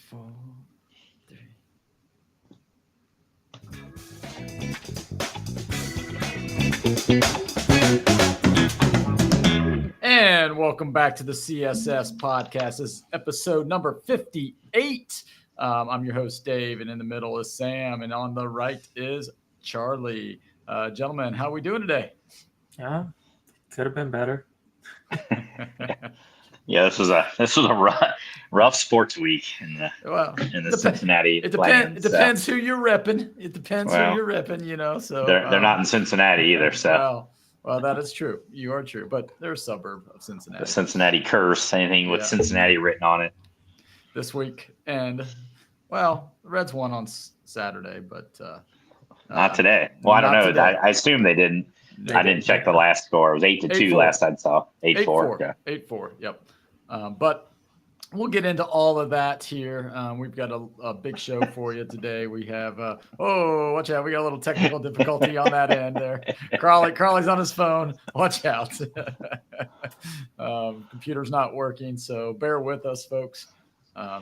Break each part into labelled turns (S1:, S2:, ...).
S1: 4, 3. And welcome back to the CSS podcast. This is episode number 58. I'm your host, Dave, and in the middle is Sam, and on the right is Charlie. Gentlemen, how are we doing today?
S2: Yeah, could have been better.
S3: Yeah, this was a rough sports week in the Cincinnati.
S1: It depends who you're repping. It depends who you're repping. So
S3: they're not in Cincinnati either. So
S1: well, that is true. You are true, but they're a suburb of Cincinnati.
S3: The Cincinnati curse, anything with Cincinnati written on it.
S1: This week, and the Reds won on Saturday, but
S3: not today. Well, I don't know. I assume they didn't. I didn't check the last score. It was 8-2 last I saw. 8-4. Yeah. 8-4.
S1: Yep. But we'll get into all of that here. We've got a big show for you today. We have watch out. We got a little technical difficulty on that end there. Crawley's on his phone. Watch out. Computer's not working, so bear with us, folks.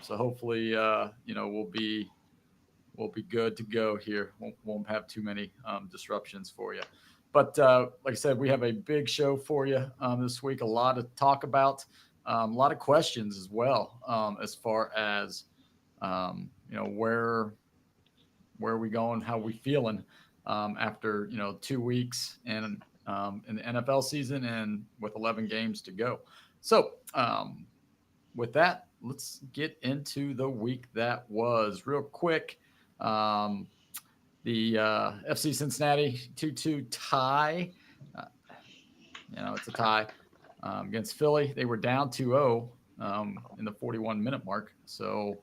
S1: So hopefully we'll be good to go here. Won't have too many disruptions for you. But like I said, we have a big show for you this week. A lot to talk about, a lot of questions as well, as far as where are we going, how are we feeling after 2 weeks and in the NFL season and with 11 games to go. So with that, let's get into the week that was real quick. The FC Cincinnati 2-2 tie. It's a tie against Philly. They were down 2-0 in the 41-minute mark. So,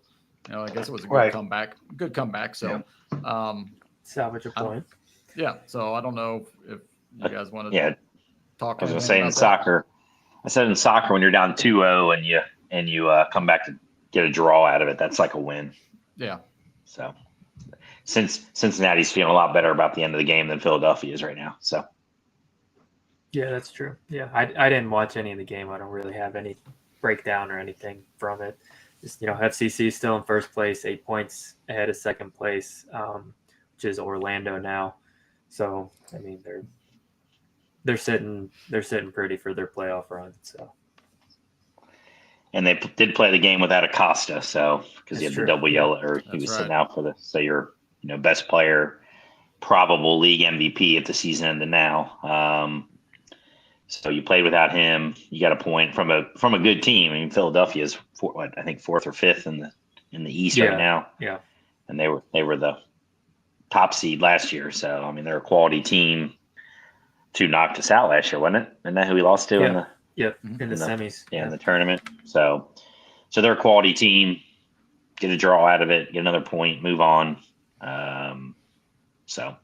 S1: I guess it was a good comeback. Good comeback. So,
S2: salvage a point.
S1: Yeah. So I don't know if you guys want to talk.
S3: I was going to say in soccer. I said in soccer, when you're down 2-0 and you come back to get a draw out of it, that's like a win.
S1: Yeah.
S3: So. Since Cincinnati's feeling a lot better about the end of the game than Philadelphia is right now. So,
S2: yeah, that's true. Yeah, I didn't watch any of the game. I don't really have any breakdown or anything from it. Just, FCC still in first place, 8 points ahead of second place, which is Orlando now. So, I mean, they're sitting pretty for their playoff run. So.
S3: And they did play the game without Acosta, so because he had the double yellow, or he was sitting out for your best player, probable league MVP if the season ended now. So you played without him. You got a point from a good team. I mean, Philadelphia is I think 4th or 5th in the East right now.
S2: Yeah,
S3: and they were the top seed last year. So I mean, they're a quality team. To knocked us out last year, wasn't it? Isn't that who we lost to in the?
S2: Yep, in the semis.
S3: Yeah, in the tournament. So they're a quality team. Get a draw out of it, get another point, move on. So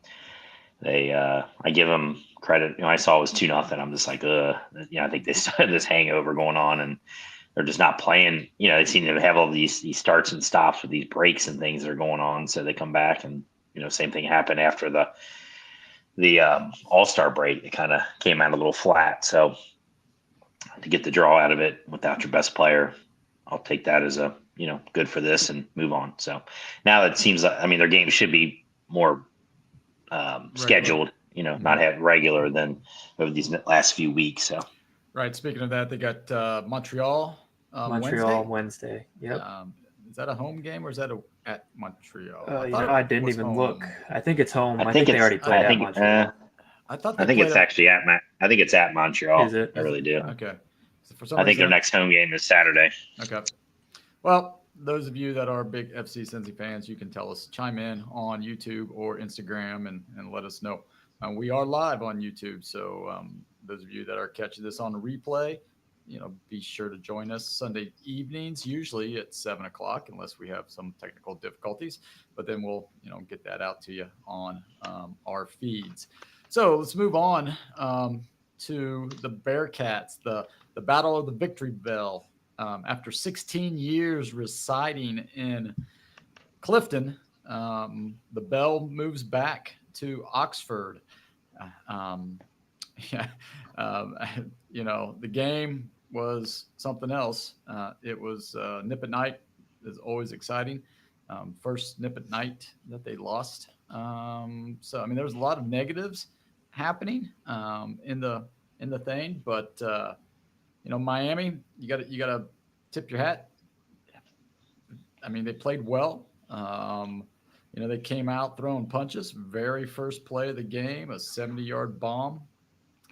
S3: they, I give them credit. I saw it was 2-0. I'm just like, I think they still have this hangover going on, and they're just not playing. They seem to have all these starts and stops with these breaks and things that are going on. So they come back, and same thing happened after the All-Star break. It kind of came out a little flat. So. To get the draw out of it without your best player, I'll take that as a good for this and move on. So now it seems like their games should be more scheduled, not have regular than over these last few weeks. So
S1: right. Speaking of that, they got Montreal.
S2: Wednesday. Yep.
S1: Is that a home game or is that at Montreal?
S2: I didn't even look. I think it's home. I think they already played at Montreal.
S1: I
S3: think it's actually at Montreal.
S2: Is it?
S3: I really do.
S1: Okay. So
S3: I think their next home game is Saturday.
S1: Okay. Well, those of you that are big FC Cincy fans, you can chime in on YouTube or Instagram and let us know. We are live on YouTube, so those of you that are catching this on replay, be sure to join us Sunday evenings, usually at 7:00, unless we have some technical difficulties. But then we'll, get that out to you on our feeds. So let's move on to the Bearcats, the Battle of the Victory Bell. After 16 years residing in Clifton, the Bell moves back to Oxford. The game was something else. It was nip at night, is always exciting. First snip at night that they lost. So I mean, there was a lot of negatives happening in the thing, but Miami, you got to tip your hat. I mean, they played well. They came out throwing punches. Very first play of the game, a 70-yard bomb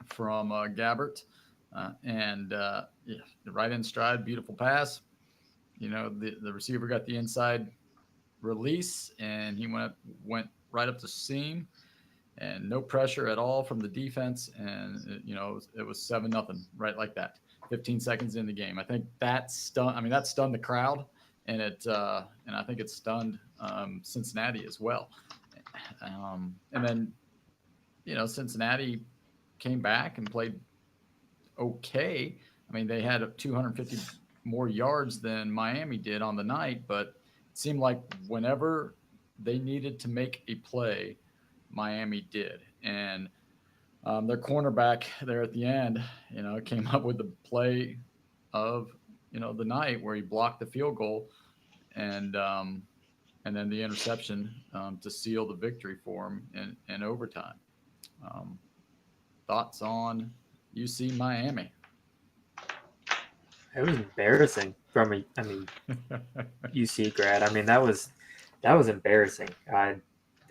S1: from Gabbert, and right in stride, beautiful pass. The receiver got the inside release, and he went right up the seam, and no pressure at all from the defense, and it was 7-0 right like that. 15 seconds in the game. I think that stunned the crowd, and I think it stunned Cincinnati as well. And then Cincinnati came back and played okay. I mean, they had 250 more yards than Miami did on the night, but it seemed like whenever they needed to make a play, Miami did. And their cornerback there at the end, came up with the play of, the night where he blocked the field goal and then the interception to seal the victory for him in overtime. Thoughts on UC Miami?
S2: It was embarrassing from a UC grad. I mean, that was embarrassing.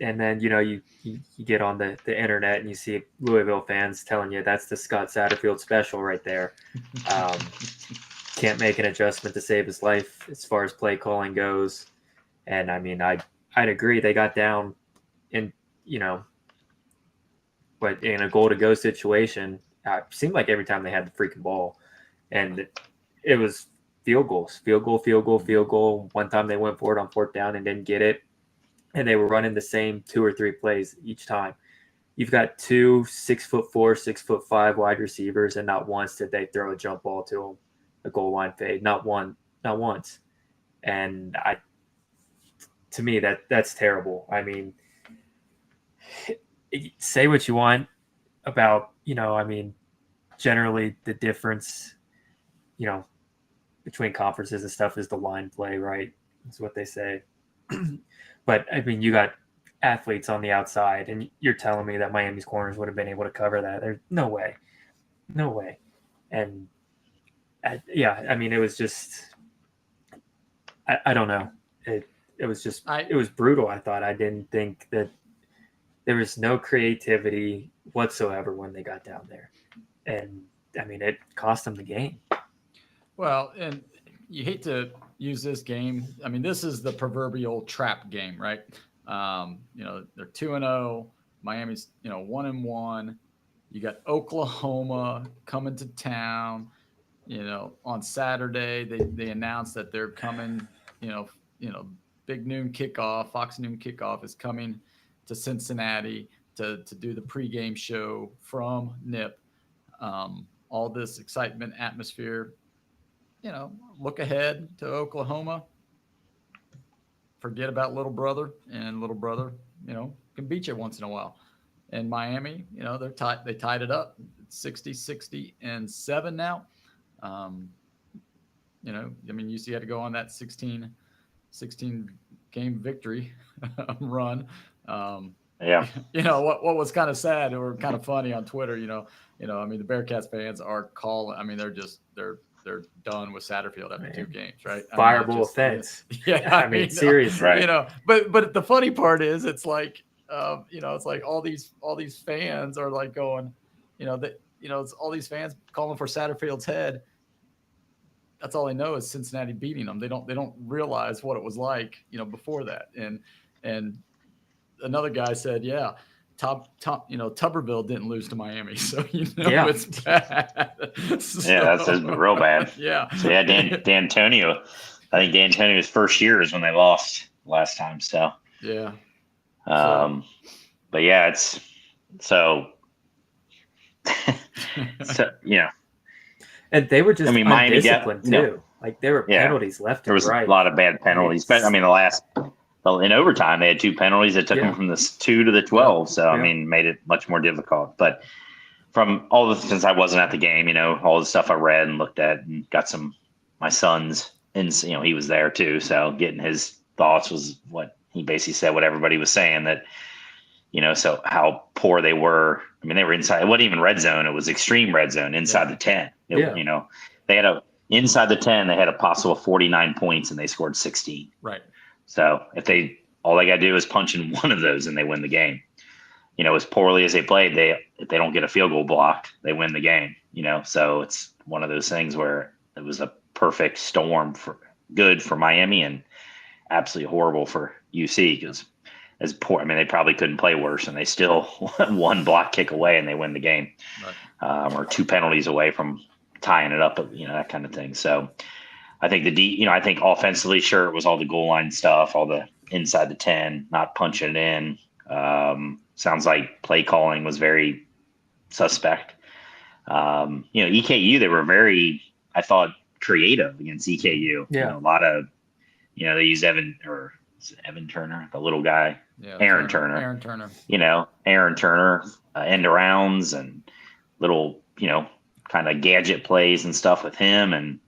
S2: And then you get on the internet and you see Louisville fans telling you that's the Scott Satterfield special right there. Can't make an adjustment to save his life as far as play calling goes. And I mean, I'd agree. They got down in but in a goal to go situation, it seemed like every time they had the freaking ball, and it was field goals, field goal. One time they went for it on fourth down and didn't get it, and they were running the same 2 or 3 plays each time. You've got 2 6'4", 6'5" wide receivers, and not once did they throw a jump ball to them, a goal line fade, not once. And to me, that's terrible. I mean, say what you want about, generally the difference, between conferences and stuff is the line play, right? That's what they say. But I mean, you got athletes on the outside, and you're telling me that Miami's corners would have been able to cover that? There's no way. And it was just, I don't know. It was just, it was brutal. I thought, I didn't think that there was no creativity whatsoever when they got down there. And I mean, it cost them the game.
S1: Well, and you hate to use this game. I mean, this is the proverbial trap game, right? They're 2-0. Miami's, 1-1. You got Oklahoma coming to town. On Saturday, they announced that they're coming, big noon kickoff, Fox noon kickoff is coming to Cincinnati to do the pregame show from NIP. All this excitement, atmosphere, look ahead to Oklahoma. Forget about little brother, and little brother, can beat you once in a while. And Miami, they tied it up. It's 60-7 now. UC had to go on that 16 game victory run. What was kind of sad or kind of funny on Twitter, the Bearcats fans are calling. I mean, they're done with Satterfield after 2 games, right?
S2: Fireable offense.
S1: Yeah,
S2: I mean, seriously.
S3: Right.
S1: But the funny part is, it's like, it's like all these fans are like going, it's all these fans calling for Satterfield's head. That's all they know is Cincinnati beating them. They don't realize what it was like, before that. And another guy said, yeah, Tuberville didn't lose to Miami, so it's bad.
S3: That's real bad.
S1: Yeah.
S3: So D'Antonio. I think D'Antonio's first year is when they lost last time. So
S1: yeah.
S3: But yeah, it's so.
S2: And they were just
S3: Miami
S2: undisciplined too. Like there were penalties left and right.
S3: There was a lot of bad penalties. But in overtime, they had 2 penalties that took them from the 2 to the 12. So, made it much more difficult. But since I wasn't at the game, all the stuff I read and looked at and got my son's and he was there too. So getting his thoughts was what he basically said, what everybody was saying, that, so how poor they were. I mean, they were inside. It wasn't even red zone. It was extreme red zone inside the 10. They had inside the 10, they had a possible 49 points and they scored 16.
S1: Right.
S3: So if all they got to do is punch in one of those and they win the game. As poorly as they played, if they don't get a field goal blocked, they win the game. So it's one of those things where it was a perfect storm good for Miami and absolutely horrible for UC, because as poor, I mean, they probably couldn't play worse, and they still one block kick away and they win the game, right. Or 2 penalties away from tying it up, that kind of thing. So I think I think offensively, sure, it was all the goal line stuff, all the inside the 10, not punching it in. Sounds like play calling was very suspect. EKU, they were very, I thought, creative against EKU.
S2: Yeah.
S3: A lot of, they used Evan Turner, the little guy, Aaron Turner, Aaron Turner, end arounds and little, kind of gadget plays and stuff with him. And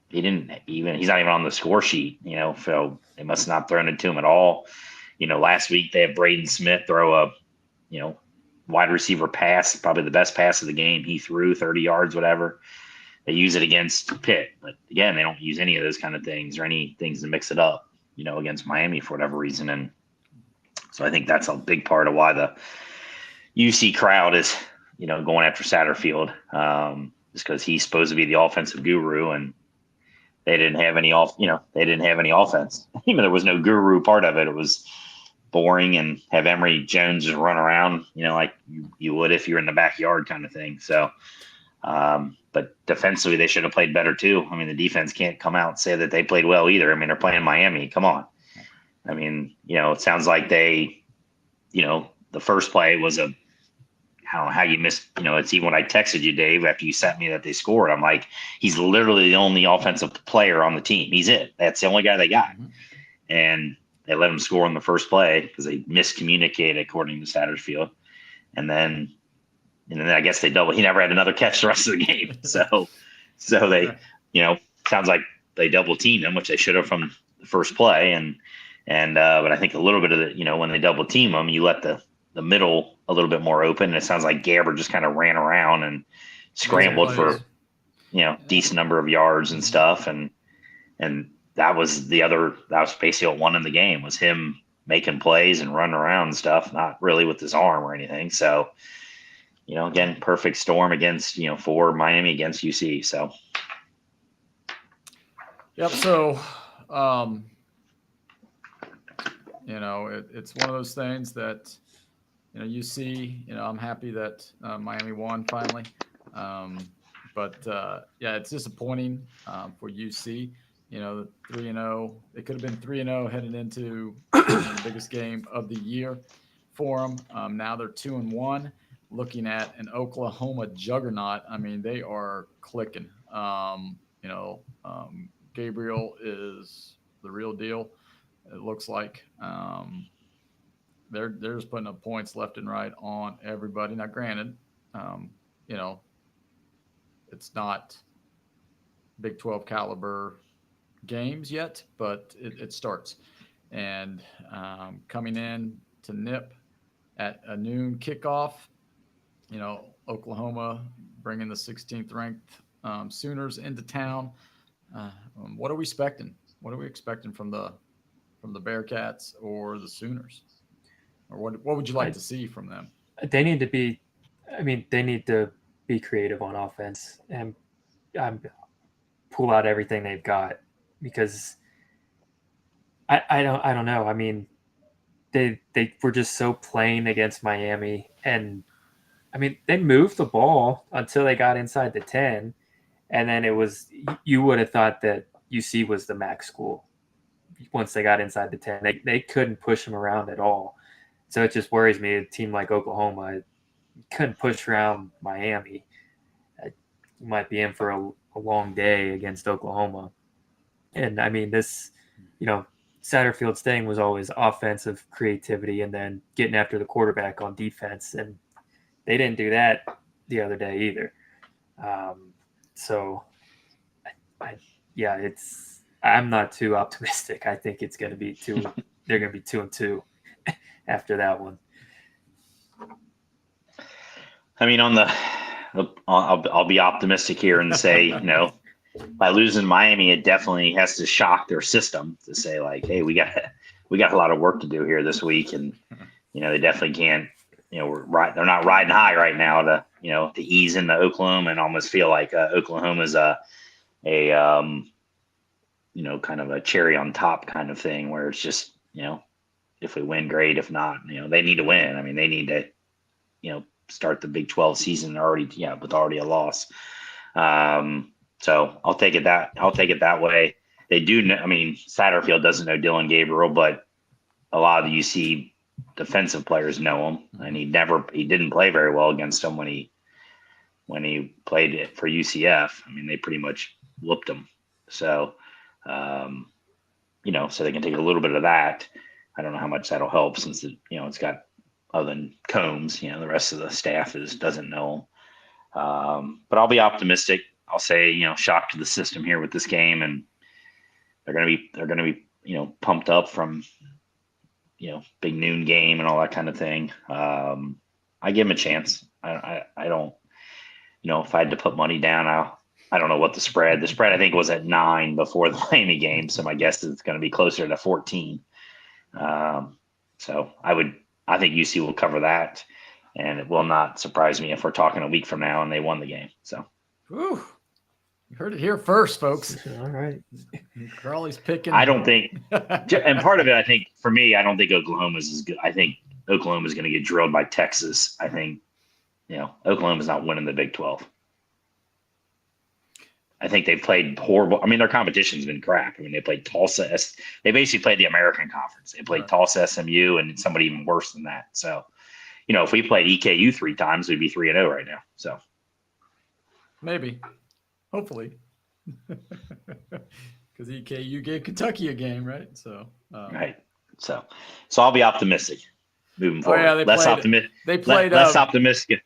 S3: he's not even on the score sheet, so they must not thrown it to him at all. Last week they had Braden Smith throw a, wide receiver pass, probably the best pass of the game. He threw 30 yards, whatever. They use it against Pitt. But again, they don't use any of those kind of things or any things to mix it up, against Miami for whatever reason. And so I think that's a big part of why the UC crowd is, going after Satterfield, just because he's supposed to be the offensive guru, and they didn't have any offense. Even there was no guru part of it. It was boring and have Emory Jones just run around, like you would if you're in the backyard kind of thing. So, but defensively, they should have played better too. I mean, the defense can't come out and say that they played well either. I mean, they're playing Miami. Come on. I mean, it sounds like they, the first play was I don't know how you missed, it's even when I texted you, Dave, after you sent me that they scored, I'm like, he's literally the only offensive player on the team. He's it. That's the only guy they got. Mm-hmm. And they let him score on the first play because they miscommunicated, according to Satterfield. And then I guess they double. He never had another catch the rest of the game. So they, sounds like they double teamed him, which they should have from the first play. But I think a little bit of the, when they double team him, you let the middle a little bit more open. And it sounds like Gabbard just kind of ran around and scrambled for, decent number of yards and stuff. And that was basically what won in the game, was him making plays and running around and stuff, not really with his arm or anything. So, again, perfect storm against, for Miami against UC. So.
S1: Yep. So, it's one of those things that, UC, I'm happy that Miami won finally. But it's disappointing for UC. 3-0. It could have been 3-0 heading into the biggest game of the year for them. Now they're 2-1. Looking at an Oklahoma juggernaut. I mean, they are clicking. Gabriel is the real deal. It looks like they're just putting up points left and right on everybody. Now, granted, it's not Big 12 caliber games yet, but it starts. And coming in to Nip at a noon kickoff, Oklahoma bringing the 16th ranked Sooners into town. What are we expecting? What are we expecting from the Bearcats or the Sooners? Or what would you like to see from them?
S2: They need to be creative on offense and pull out everything they've got, because I don't know. I mean, they were just so plain against Miami, and I mean, they moved the ball until they got inside the 10, and then you would have thought that UC was the MAC school once they got inside the 10. They couldn't push them around at all. So it just worries me, a team like Oklahoma couldn't push around Miami. You might be in for a long day against Oklahoma. And I mean, this, Satterfield's thing was always offensive creativity and then getting after the quarterback on defense. And they didn't do that the other day either. So, it's I'm not too optimistic. I think it's going to be they're going to be 2-2 after that one.
S3: I mean, I'll be optimistic here and say, by losing Miami, it definitely has to shock their system to say like, hey, we got a lot of work to do here this week, and they definitely can't. They're not riding high right now to ease into Oklahoma and almost feel like Oklahoma's a kind of a cherry on top kind of thing where it's just if we win, great. If not, they need to win. I mean, they need to start the Big 12 season with already a loss. So I'll take it that way. They do know, I mean, Satterfield doesn't know Dylan Gabriel, but a lot of the UC defensive players know him, and he didn't play very well against them when he played it for UCF. I mean, they pretty much whooped him. So, so they can take a little bit of that. I don't know how much that'll help since it's got, other than Combs, the rest of the staff doesn't know him. But I'll be optimistic. I'll say, shock to the system here with this game, and they're gonna be pumped up from big noon game and all that kind of thing. I give them a chance. I don't, if I had to put money down, I don't know what the spread I think was at 9 before the Miami game. So my guess is it's going to be closer to 14. So I think UC will cover that, and it will not surprise me if we're talking a week from now and they won the game. So,
S1: Whew. You heard it here first, folks.
S2: All right.
S1: Crawley's picking.
S3: I don't think, and part of it, I think for me, I don't think Oklahoma's is good. I think Oklahoma's going to get drilled by Texas. I think, Oklahoma's not winning the Big 12. I think they played horrible. I mean, their competition's been crap. I mean, they played Tulsa. They basically played the American Conference. They played Tulsa, SMU, and somebody even worse than that. So, if we played EKU 3 times, we'd be 3-0 right now. So,
S1: maybe, hopefully, because EKU gave Kentucky a game, right? So,
S3: right. So I'll be optimistic moving forward.
S1: Oh, yeah,
S3: less optimistic.
S1: They played
S3: less optimistic.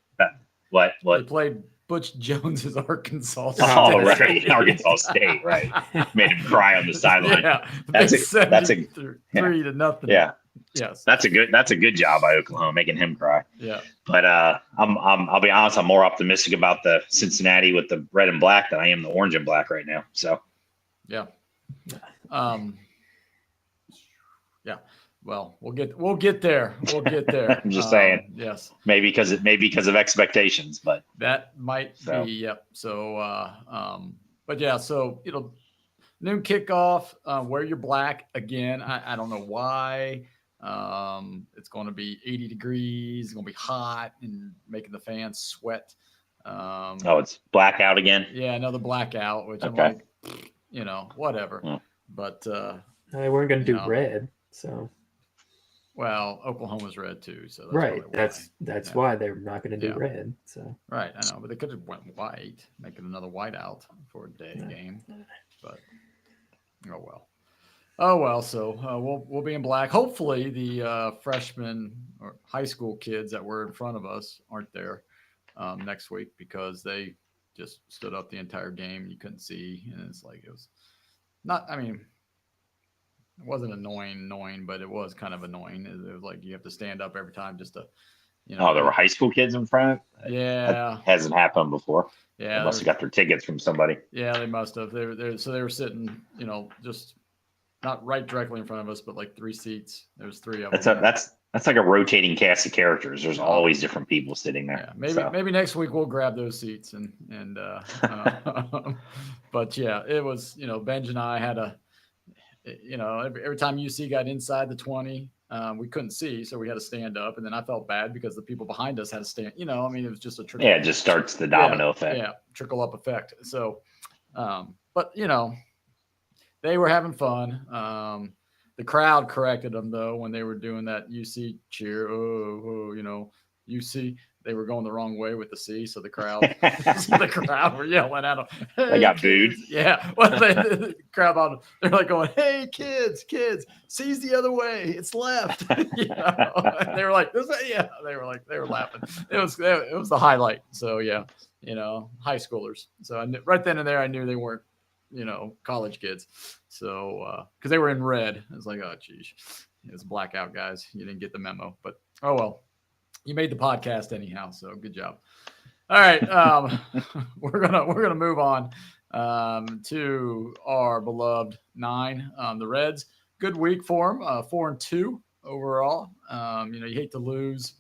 S3: What?
S1: They played Butch Jones's Arkansas State.
S3: Oh, right. Arkansas State, right. Made him cry on the sideline.
S1: Yeah.
S3: That's a
S1: 3-0.
S3: Yeah.
S1: Yes.
S3: That's a good job by Oklahoma, making him cry.
S1: Yeah.
S3: But I'll be honest, I'm more optimistic about the Cincinnati with the red and black than I am the orange and black right now. So
S1: yeah. Yeah. Well, we'll get there. We'll get there.
S3: I'm just saying.
S1: Yes.
S3: Maybe because of expectations, but
S1: that might be. Yep. So, but yeah. So noon kickoff. Wear your black again. I don't know why. It's going to be 80 degrees. It's going to be hot and making the fans sweat.
S3: It's blackout again.
S1: Yeah, another blackout. Which
S3: okay.
S1: I'm like, whatever.
S3: Yeah.
S1: But
S2: they weren't going to do red, so.
S1: Well, Oklahoma's red too, so
S2: that's why they're not going to do red. So
S1: right, I know, but they could have went white, making another white out for a day game. But oh well. So we'll be in black. Hopefully, the freshmen or high school kids that were in front of us aren't there next week because they just stood up the entire game. You couldn't see, and it's like it was not. I mean. It wasn't annoying, but it was kind of annoying. It was like you have to stand up every time just to,
S3: Oh, there were high school kids in front?
S1: Yeah.
S3: That hasn't happened before.
S1: Yeah.
S3: They must have got their tickets from somebody.
S1: Yeah, they must have. They were sitting, just not right directly in front of us, but like 3 seats. There's 3 of them.
S3: That's like a rotating cast of characters. There's always different people sitting there.
S1: Yeah, maybe next week we'll grab those seats and but yeah, it was, Benj and I had every time UC got inside the 20, we couldn't see, so we had to stand up. And then I felt bad because the people behind us had to stand. It was just a trickle.
S3: Yeah, it just starts the domino effect.
S1: Yeah, trickle up effect. So, but they were having fun. The crowd corrected them though when they were doing that UC cheer. UC. They were going the wrong way with the C, so the crowd were yelling at them. Hey,
S3: they got booed.
S1: Yeah, well, the crowd they're like going, "Hey, kids, C's the other way. It's left." They were like, They were laughing. It was the highlight. So yeah, high schoolers. So right then and there, I knew they weren't college kids. So, because they were in red, I was like, oh, geez, it's blackout, guys. You didn't get the memo, but oh well. You made the podcast anyhow, so good job. All right, we're gonna move on to our beloved 9, the Reds. Good week for them, 4-2 overall. You hate to lose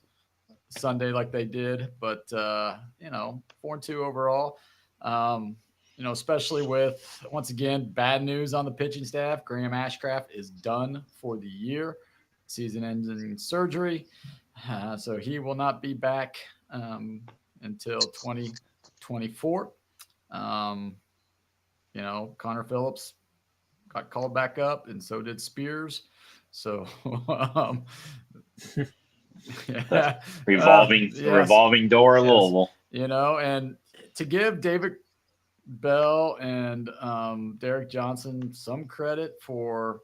S1: Sunday like they did, but 4-2 overall. Especially with, once again, bad news on the pitching staff. Graham Ashcraft is done for the year, season-ending surgery. So he will not be back until 2024. Connor Phillips got called back up, and so did Spears. So
S3: revolving door,
S1: yes.
S3: Louisville.
S1: And to give David Bell and Derek Johnson some credit for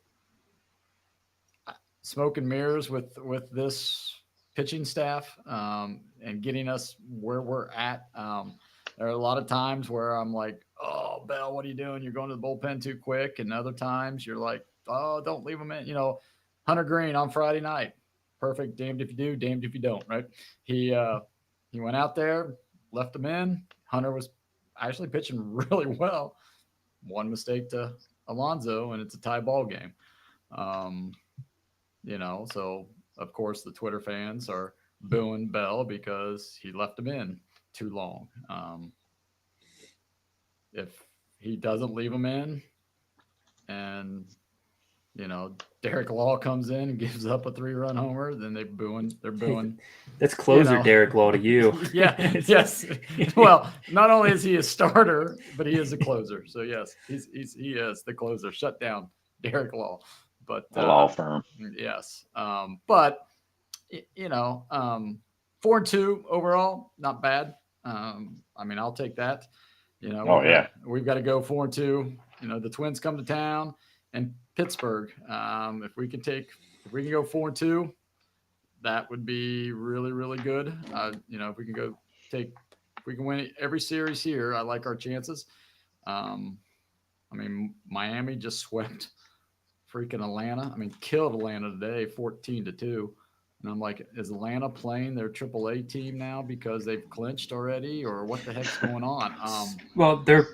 S1: smoke and mirrors with this pitching staff and getting us where we're at. There are a lot of times where I'm like, oh, Bell, what are you doing? You're going to the bullpen too quick. And other times you're like, oh, don't leave him in. Hunter Green on Friday night. Perfect. Damned if you do, damned if you don't, right? He went out there, left him in. Hunter was actually pitching really well. One mistake to Alonso, and it's a tie ball game. So of course the Twitter fans are booing Bell because he left him in too long. If he doesn't leave him in, and Derek Law comes in and gives up a 3-run homer, then they're booing.
S2: That's closer Derek Law to you.
S1: Yeah. Yes. Well, not only is he a starter, but he is a closer. So yes, he is the closer. Shut down Derek Law. But
S3: a law firm.
S1: Yes. But 4-2 overall, not bad. I'll take that. We've got to go 4-2. The Twins come to town, and Pittsburgh. If we can go 4-2, that would be really, really good. If we can win every series here, I like our chances. Miami just swept freaking Atlanta. Killed Atlanta today, 14-2. And I'm like, is Atlanta playing their AAA team now because they've clinched already, or what the heck's going on?
S2: Well, they're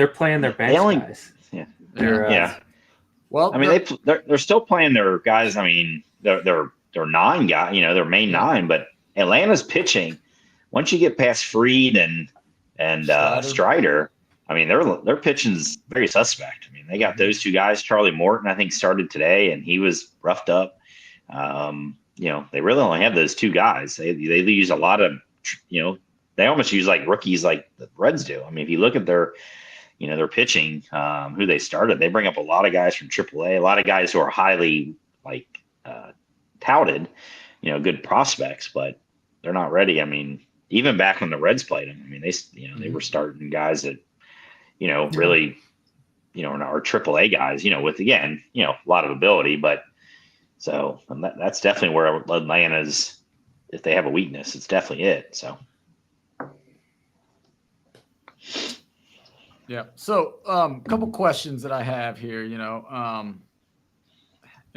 S2: playing their bench guys.
S3: Yeah.
S2: They're
S1: Well,
S3: they're still playing their guys. They're 9 guys, their main 9, but Atlanta's pitching. Once you get past Freed and Strider, their pitching's very suspect. They got those 2 guys. Charlie Morton, I think, started today, and he was roughed up. They really only have those 2 guys. They use a lot of, they almost use like rookies like the Reds do. If you look at their pitching, who they started, they bring up a lot of guys from AAA, a lot of guys who are highly touted, good prospects, but they're not ready. Even back when the Reds played them, they were starting guys that, really, are AAA guys, with, again, a lot of ability, but so that's definitely where Atlanta's, if they have a weakness, it's definitely it. So.
S1: Yeah. So, couple questions that I have here.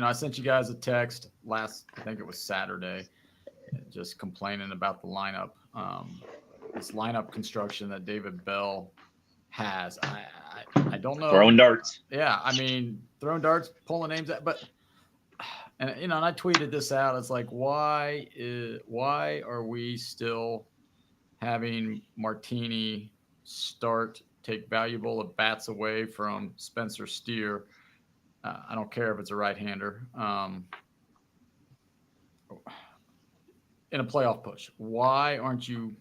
S1: I sent you guys a text I think it was Saturday, just complaining about the lineup. This lineup construction that David Bell has. I don't know.
S3: Throwing darts.
S1: Yeah, throwing darts, pulling names out, but. And I tweeted this out. It's like, why are we still having Martini take valuable at bats away from Spencer Steer? I don't care if it's a right-hander. In a playoff push, why aren't you?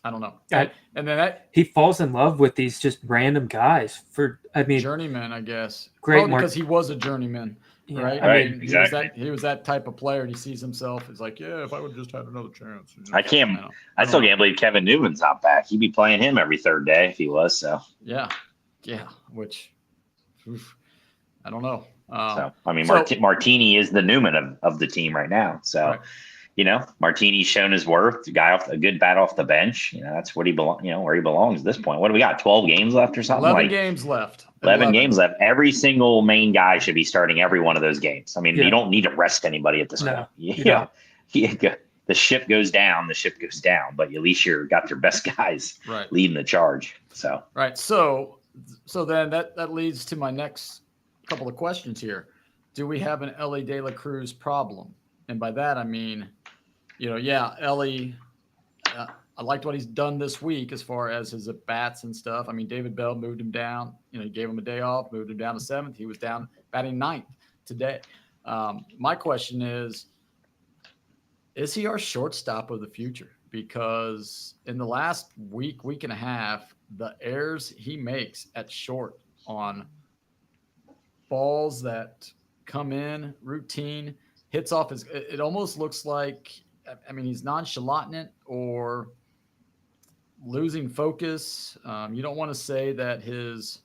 S1: I don't know. And then
S2: he falls in love with these just random guys
S1: journeyman, I guess.
S2: Great,
S1: because he was a journeyman, right?
S3: Right, exactly.
S1: He was that type of player, and he sees himself as like, yeah, if I would have just had another chance.
S3: I still can't believe Kevin Newman's not back. He'd be playing him every third day if he was. So
S1: yeah, which I don't know.
S3: Martini is the Newman of the team right now. So, Martini's shown his worth. A good bat off the bench. That's what he where he belongs at this point. What do we got? 12 games left or something?
S1: 11 games left.
S3: 11 games left. Every single main guy should be starting every one of those games. I mean, you don't need to rest anybody at this point. The ship goes down. The ship goes down. But at least got your best guys leading the charge. So
S1: right. So then that leads to my next couple of questions here. Do we have an Ellie De La Cruz problem? And by that I mean, Ellie. I liked what he's done this week as far as his at-bats and stuff. I mean, David Bell moved him down. He gave him a day off, moved him down to 7th. He was down batting 9th today. My question is he our shortstop of the future? Because in the last week and a half, the errors he makes at short on balls that come in, routine, hits off it almost looks like, he's nonchalant it or losing focus. You don't want to say that his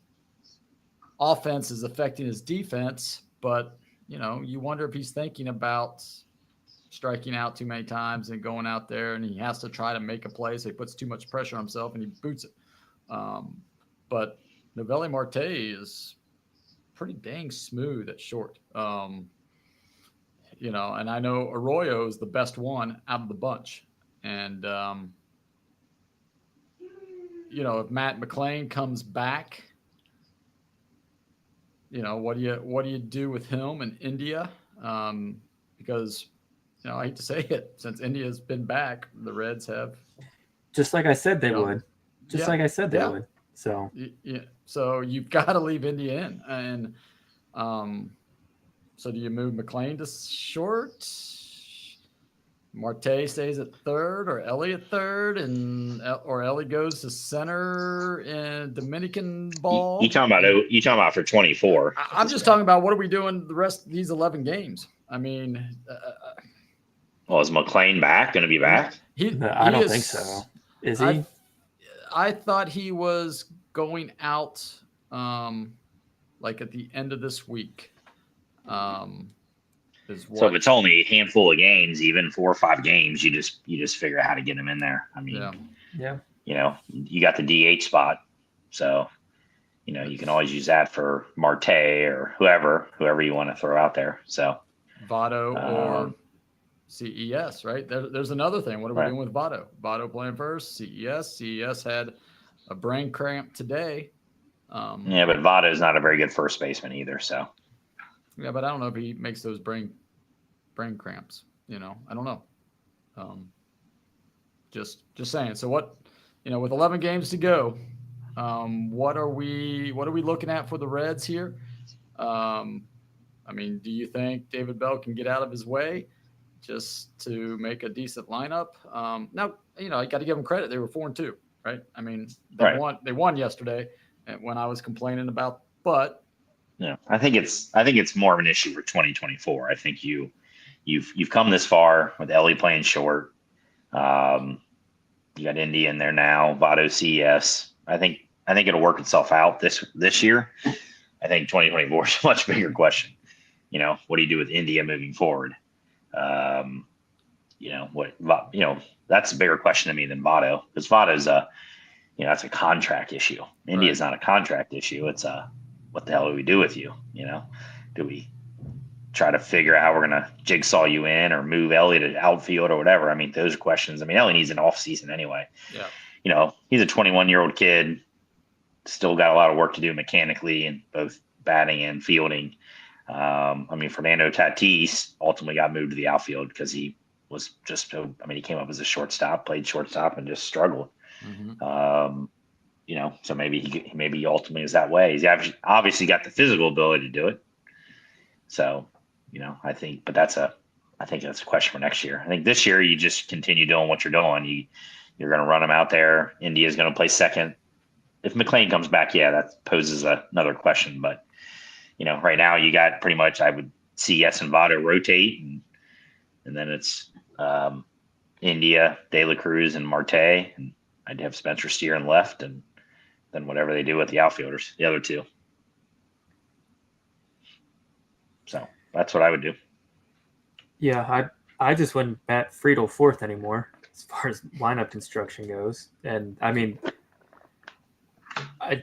S1: offense is affecting his defense, but you wonder if he's thinking about striking out too many times and going out there and he has to try to make a play. So he puts too much pressure on himself and he boots it. But Noelvi Marte is pretty dang smooth at short. And I know Arroyo is the best one out of the bunch. And, if Matt McLean comes back, what do you do with him in India? Because, I hate to say it, since India's been back, the Reds have.
S2: Just like I said they would. Like I said they would. So.
S1: Yeah. So you've got to leave India in. And so do you move McLean to short? Marte stays at 3rd, or Ellie at 3rd, or Ellie goes to center in Dominican ball.
S3: You talking about for 24?
S1: I'm just talking about what are we doing the rest of these 11 games?
S3: Is McLean going to be back?
S2: I don't think so. Is he?
S1: I thought he was going out at the end of this week.
S3: So if it's only a handful of games, even 4 or 5 games, you just figure out how to get him in there. You got the DH spot, so you can always use that for Marte or whoever you want to throw out there. So
S1: Votto or CES, right? There's another thing. What are we doing with Votto? Votto playing first. CES had a brain cramp today.
S3: But Votto's not a very good first baseman either. So.
S1: Yeah, but I don't know if he makes those brain cramps. I don't know. Just saying. So what, with 11 games to go, what are we looking at for the Reds here? Do you think David Bell can get out of his way just to make a decent lineup? Now, I got to give them credit. They were 4-2, right? They won yesterday when I was complaining about, but.
S3: Yeah, I think it's more of an issue for 2024. I think you've come this far with Ellie playing short. You got Indy in there now, Votto, CES. I think it'll work itself out this year. I think 2024 is a much bigger question. What do you do with India moving forward? That's a bigger question to me than Votto, because Votto's that's a contract issue. India's not a contract issue. It's what the hell do we do with you? Do we try to figure out how we're going to jigsaw you in or move Ellie to outfield or whatever? Those are questions. Ellie needs an off season anyway.
S1: Yeah.
S3: He's a 21-year-old kid, still got a lot of work to do mechanically in both batting and fielding. Fernando Tatis ultimately got moved to the outfield because he was just, he came up as a shortstop, played shortstop and just struggled.
S1: Mm-hmm.
S3: So maybe he ultimately is that way. He's obviously got the physical ability to do it. So, I think that's a question for next year. I think this year you just continue doing what you're doing. You're going to run him out there. India's going to play second. If McLean comes back, that poses another question. But, right now you got pretty much, I would see Yes and Votto rotate, and then it's India, De La Cruz, and Marte, and I'd have Spencer Steer in left, and then whatever they do with the outfielders, the other two. So that's what I would do.
S2: Yeah, I just wouldn't bat Friedel fourth anymore as far as lineup construction goes. And I mean, I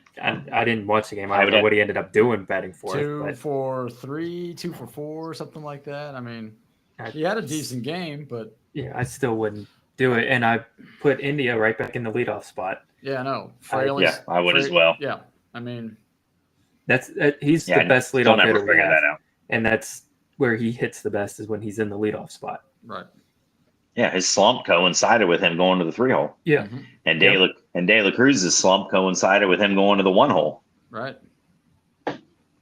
S2: didn't watch the game. I don't know what he ended up doing batting fourth.
S1: 2 for 3, 2 for 4, something like that. I mean, he had a decent game, but
S2: yeah, I still wouldn't do it. And I put India right back in the leadoff spot.
S1: Yeah, no.
S3: I would as well.
S1: Yeah, I mean,
S2: he's the best leadoff hitter we have,
S3: that out.
S2: And that's where he hits the best is when he's in the leadoff spot.
S1: Right.
S3: Yeah, his slump coincided with him going to the 3-hole.
S2: Yeah,
S3: and De La Cruz's slump coincided with him going to the 1-hole.
S1: Right.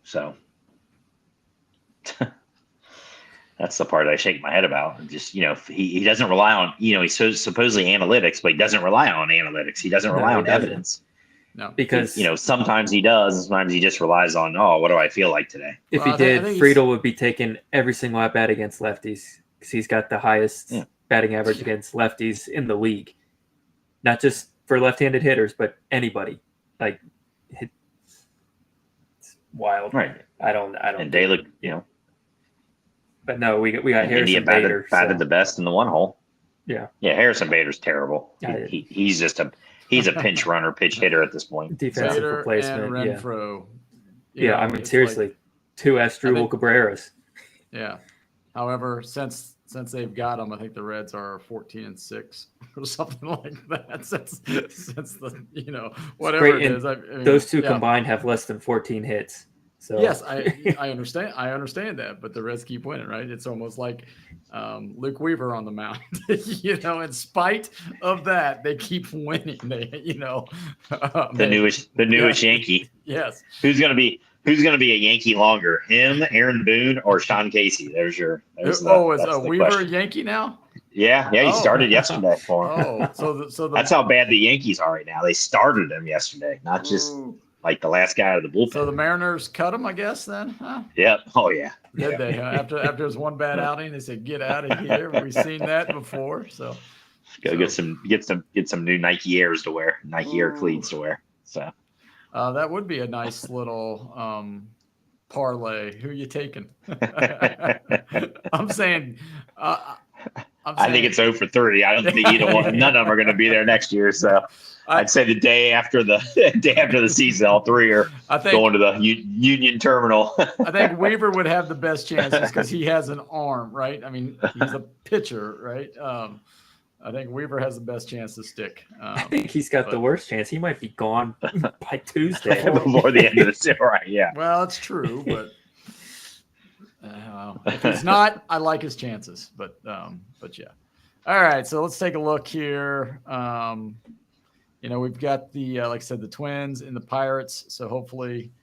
S3: So that's the part I shake my head about. Just he doesn't rely on he's supposedly analytics, but he doesn't rely on analytics. He doesn't rely on evidence.
S1: No,
S2: because
S3: sometimes he does, and sometimes he just relies on what do I feel like today?
S2: If he did, Friedel would be taking every single at bat against lefties because he's got the highest batting average against lefties in the league, not just for left-handed hitters, but anybody. Like it's wild,
S3: right?
S2: I don't.
S3: And they look,
S2: But no, we got Harrison
S3: India
S2: Bader
S3: batted the best in the 1-hole.
S2: Yeah,
S3: Harrison Bader's terrible. He's just he's a pinch runner, pitch hitter at this point.
S2: Defensive
S1: Bader
S2: replacement.
S1: And Renfroe.
S2: Yeah, I mean seriously, two Asdrubal Cabreras.
S1: Yeah. However, since they've got them, I think the Reds are 14-6 or something like that. Since the whatever it is. I mean, those two
S2: combined have less than 14 hits. So
S1: yes, I understand. I understand that, but the Reds keep winning, right? It's almost like Luke Weaver on the mound. In spite of that, they keep winning.
S3: The newest Yankee.
S1: Yes.
S3: Who's gonna be a Yankee longer? Him, Aaron Boone, or Sean Casey? Is
S1: Weaver a Yankee now?
S3: Yeah, he started yesterday for him.
S1: Oh, so
S3: that's how bad the Yankees are right now. They started him yesterday, not just like the last guy out of the bullpen.
S1: So the Mariners cut him, I guess, then, huh?
S3: Yep. Oh yeah.
S1: Did they? After his one bad outing, they said, "Get out of here." We've seen that before. So
S3: get some new Nike Airs to wear, Nike Air cleats to wear. So
S1: that would be a nice little parlay. Who you taking? I'm saying.
S3: I think it's 0 for 3. I don't think either one. None of them are going to be there next year. So I'd say the day after the season, all three are going to the Union Terminal.
S1: I think Weaver would have the best chances because he has an arm, right? I mean, he's a pitcher, right? I think Weaver has the best chance to stick.
S2: I think he's got the worst chance. He might be gone by Tuesday
S3: before the end of the season, right? Yeah.
S1: Well, it's true, but. If he's not, I like his chances, but yeah. All right, so let's take a look here. We've got the like I said, the Twins and the Pirates. So hopefully,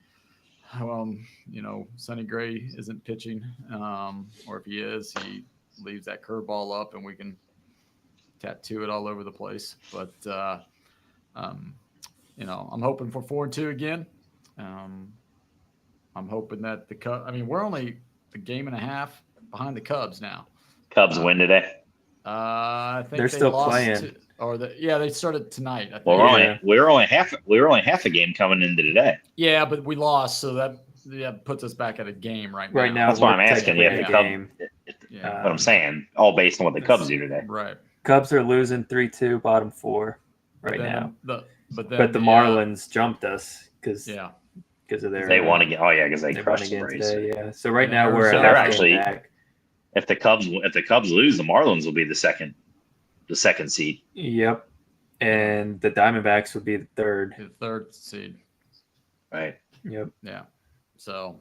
S1: Sonny Gray isn't pitching, or if he is, he leaves that curveball up and we can tattoo it all over the place. But I'm hoping for 4-2 again. I'm hoping that the Cubs. I mean, we're only a game and a half behind the Cubs now.
S3: Cubs win today.
S1: I think
S2: they're still playing.
S1: They started tonight. I think.
S3: Well, we were only half a game coming into today.
S1: Yeah, but we lost, so that puts us back at a game right now.
S2: Right now,
S3: that's why I'm asking you. If the Cubs,
S1: Yeah.
S3: What I'm saying, all based on what the Cubs do today.
S1: Right.
S2: Cubs are losing 3-2, bottom 4 now.
S1: But the
S2: Marlins jumped us because of their.
S3: They won again. Oh yeah, because they crushed the Braves.
S2: Today, yeah. So right now we're
S3: they're actually
S2: back.
S3: If the Cubs lose, the Marlins will be the second seed.
S2: Yep. And the Diamondbacks would be the third.
S1: The third seed.
S3: Right.
S2: Yep.
S1: Yeah. So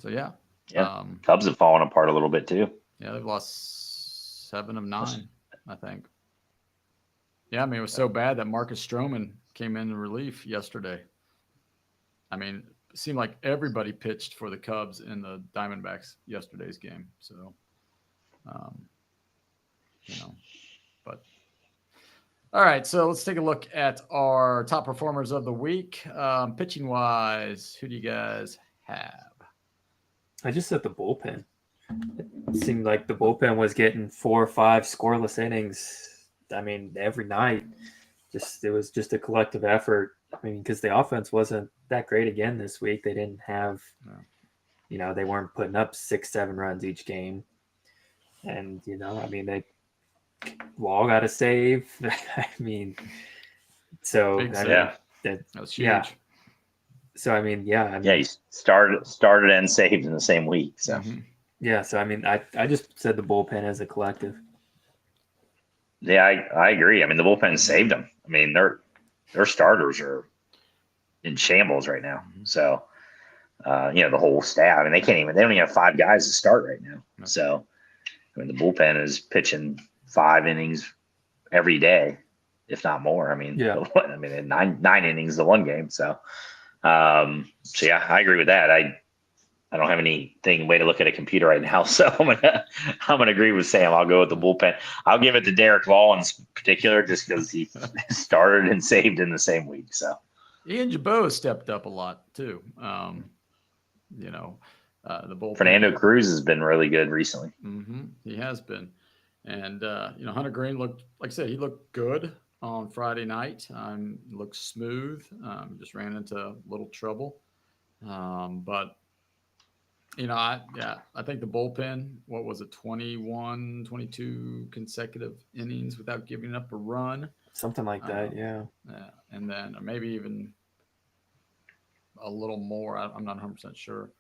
S1: yeah.
S3: Yeah. Cubs have fallen apart a little bit too.
S1: Yeah, they've lost 7 of 9, I think. Yeah, I mean, it was so bad that Marcus Stroman came in relief yesterday. I mean, it seemed like everybody pitched for the Cubs in the Diamondbacks yesterday's game. So, but all right. So let's take a look at our top performers of the week. Pitching wise, who do you guys have?
S2: I just said the bullpen. It seemed like the bullpen was getting 4 or 5 scoreless innings. I mean, every night. It was just a collective effort. I mean, because the offense wasn't that great again this week. They didn't have, they weren't putting up 6-7 runs each game. And, I mean, they Wall got a save. I mean, so
S1: Big save.
S3: Yeah.
S1: That was huge.
S2: Yeah. So, I mean,
S3: He started and saved in the same week. So
S2: So, I mean, I just said the bullpen as a collective.
S3: Yeah, I agree. I mean, the bullpen saved them. I mean, their starters are in shambles right now. So, the whole staff. I mean, they don't even have 5 guys to start right now. So, I mean, the bullpen is pitching 5 innings every day, if not more. I mean, nine innings the one game. So, yeah, I agree with that. I don't have anything way to look at a computer right now, so I'm gonna agree with Sam. I'll go with the bullpen. I'll give it to Derek Wall in particular, just because he started and saved in the same week. So
S1: Ian Jabot stepped up a lot too. The bullpen.
S3: Fernando Cruz has been really good recently.
S1: He has been, and Hunter Green looked, like I said, he looked good on Friday night. Looked smooth. Just ran into a little trouble, but. I think the bullpen, what was it, 21, 22 consecutive innings without giving up a run.
S2: Something like that, yeah.
S1: And then maybe even a little more. I'm not 100% sure.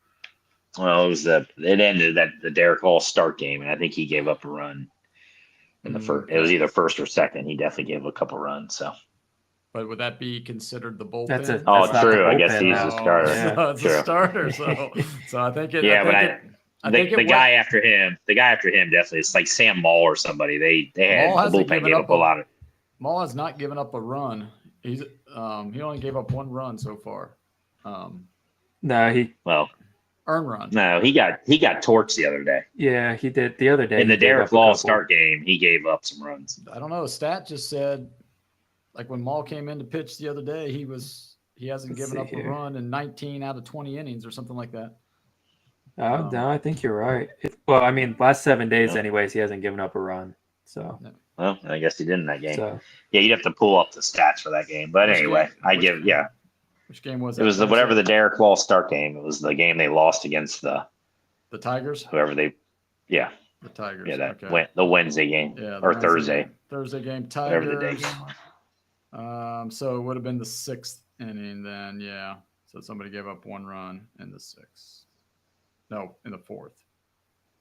S3: Well, it ended at the Derek Hall start game, and I think he gave up a run in the first. It was either first or second. He definitely gave a couple runs, so.
S1: But would that be considered the bullpen?
S2: That's
S3: true. I guess he's a starter.
S1: So it's a starter. So I think it.
S3: Yeah, the guy after him definitely. It's like Sam Maul or somebody. They had the bullpen gave up a lot of.
S1: Maul has not given up a run. He only gave up 1 run so far. Earned run.
S3: No, he got torched the other day.
S2: Yeah, he did the other day.
S3: In the Derek Law start game, he gave up some runs.
S1: I don't know. Stat just said, like when Maul came in to pitch the other day, he hasn't given up a run in 19 out of 20 innings or something like that.
S2: No, I think you're right. I mean, last 7 days, anyways, he hasn't given up a run. So.
S3: Well, I guess he did in that game. So, yeah, you'd have to pull up the stats for that game. But anyway,
S1: Which game was
S3: it? It was whatever the Derek Law start game. It was the game they lost against the
S1: Tigers.
S3: The Tigers. Yeah, the Wednesday game or Thursday.
S1: Thursday game. Tigers.
S3: Whatever the day game was.
S1: So it would have been the 6th inning then. Yeah. So somebody gave up 1 run in the 6th. No, in the 4th.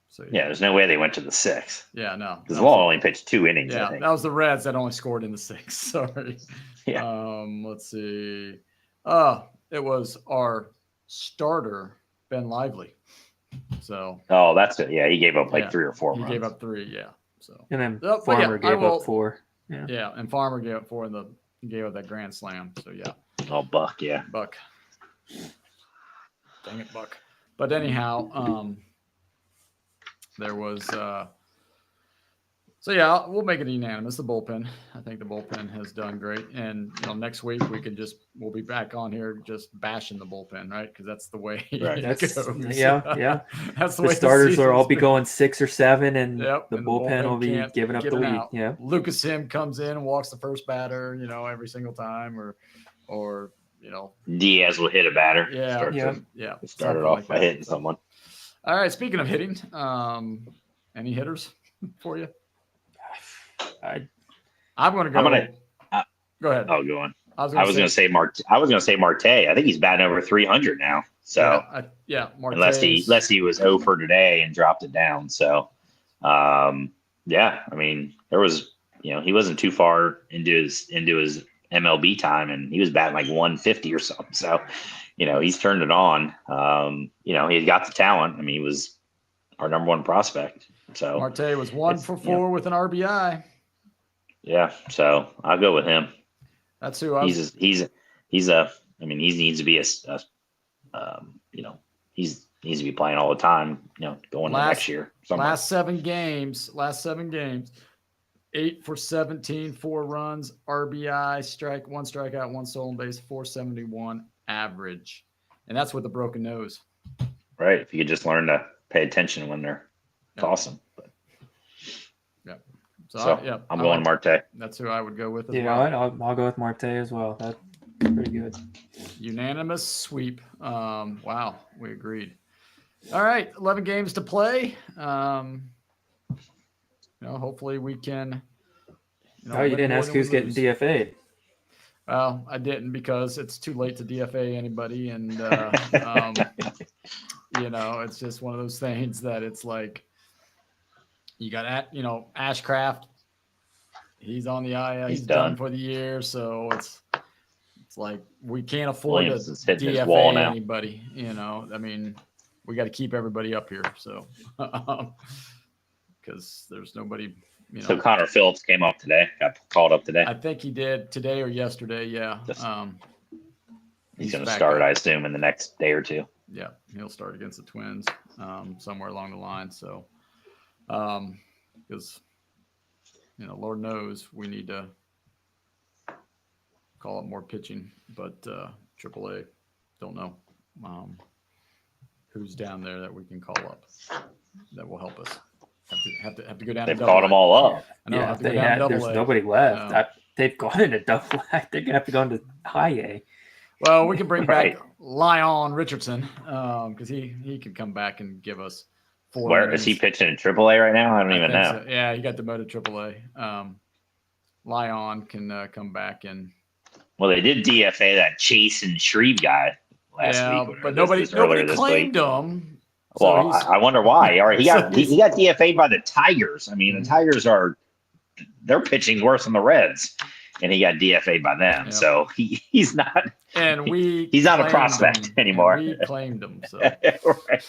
S1: So
S3: there's no way they went to the 6th.
S1: Yeah, no.
S3: Because Law only pitched 2 innings.
S1: Yeah,
S3: I think.
S1: That was the Reds that only scored in the 6th. Sorry.
S3: Yeah.
S1: Let's see. It was our starter, Ben Lively. So.
S3: Oh, that's it. Yeah, he gave up 3 or 4 runs.
S1: He gave up 3. Yeah. So.
S2: And then Farmer gave up 4. Yeah.
S1: Yeah, and Farmer gave up 4 and gave up that grand slam. So yeah.
S3: Oh, Buck. Yeah.
S1: Buck. Dang it, Buck. But anyhow, there was. So yeah, we'll make it unanimous. The bullpen. I think the bullpen has done great, and next week we'll be back on here just bashing the bullpen, right? Because that's the way it goes.
S2: Yeah.
S1: That's the
S2: way. The starters will all be going 6 or 7, and the
S1: bullpen
S2: will be giving up the lead. Yeah.
S1: Lucas Sim comes in and walks the first batter, every single time, or
S3: Diaz will hit a batter.
S1: Yeah.
S3: Started off by hitting someone.
S1: All right. Speaking of hitting, any hitters for you? I'm going to go. Go ahead.
S3: Oh, go on. I was going to say Marte. I think he's batting over 300 now. So
S1: Marte.
S3: Unless he was 0 for today and dropped it down. So, I mean, there was he wasn't too far into his MLB time, and he was batting like 150 or something. So, he's turned it on. He's got the talent. I mean, he was our number 1 prospect. So
S1: Marte was 1 for 4 with an RBI.
S3: Yeah, so I'll go with him.
S1: That's who
S3: he needs to be he needs to be playing all the time. Going next year.
S1: Last 7 games, 8 for 17, 4 runs, RBI, 1 strikeout, 1 stolen base, 471 average, and that's with a broken nose.
S3: Right. If you could just learn to pay attention when they're tossing. But. So I'm going Marte.
S1: That's who I would go with.
S2: I'll go with Marte as well. That's pretty good.
S1: Unanimous sweep. Wow, we agreed. All right, 11 games to play. hopefully we can.
S2: You didn't ask who's getting DFA'd.
S1: Well, I didn't because it's too late to DFA anybody, and it's just one of those things that it's like you got Ashcraft. He's on the IL. He's done for the year, so it's like we can't afford to DFA anybody. I mean, we got to keep everybody up here, so because there's nobody.
S3: So Connor Phillips came up today. Got called up today.
S1: I think he did today or yesterday. Yeah.
S3: He's going to start, I assume, in the next day or two.
S1: Yeah, he'll start against the Twins somewhere along the line. So, because Lord knows we need to call up more pitching, but AAA don't know who's down there that we can call up that will help us. Have to go down.
S3: They've called them all up.
S2: Yeah, there's nobody left. They've gone into double A. They're gonna have to go into high A.
S1: Well, we can bring back Lyon Richardson because he could come back and give us 4.
S3: Where is he pitching in AAA right now? I don't even know.
S1: So. Yeah, he got demoted to AAA. Lyon can come back and.
S3: Well, they did DFA that Chase and Shreve guy last week,
S1: but nobody claimed him.
S3: Well, I wonder why. All right, he got DFA'd by the Tigers. I mean, the Tigers they're pitching worse than the Reds, and he got DFA'd by them. Yep. So he's not.
S1: And
S3: he's not a prospect anymore.
S1: We claimed him, so
S3: right.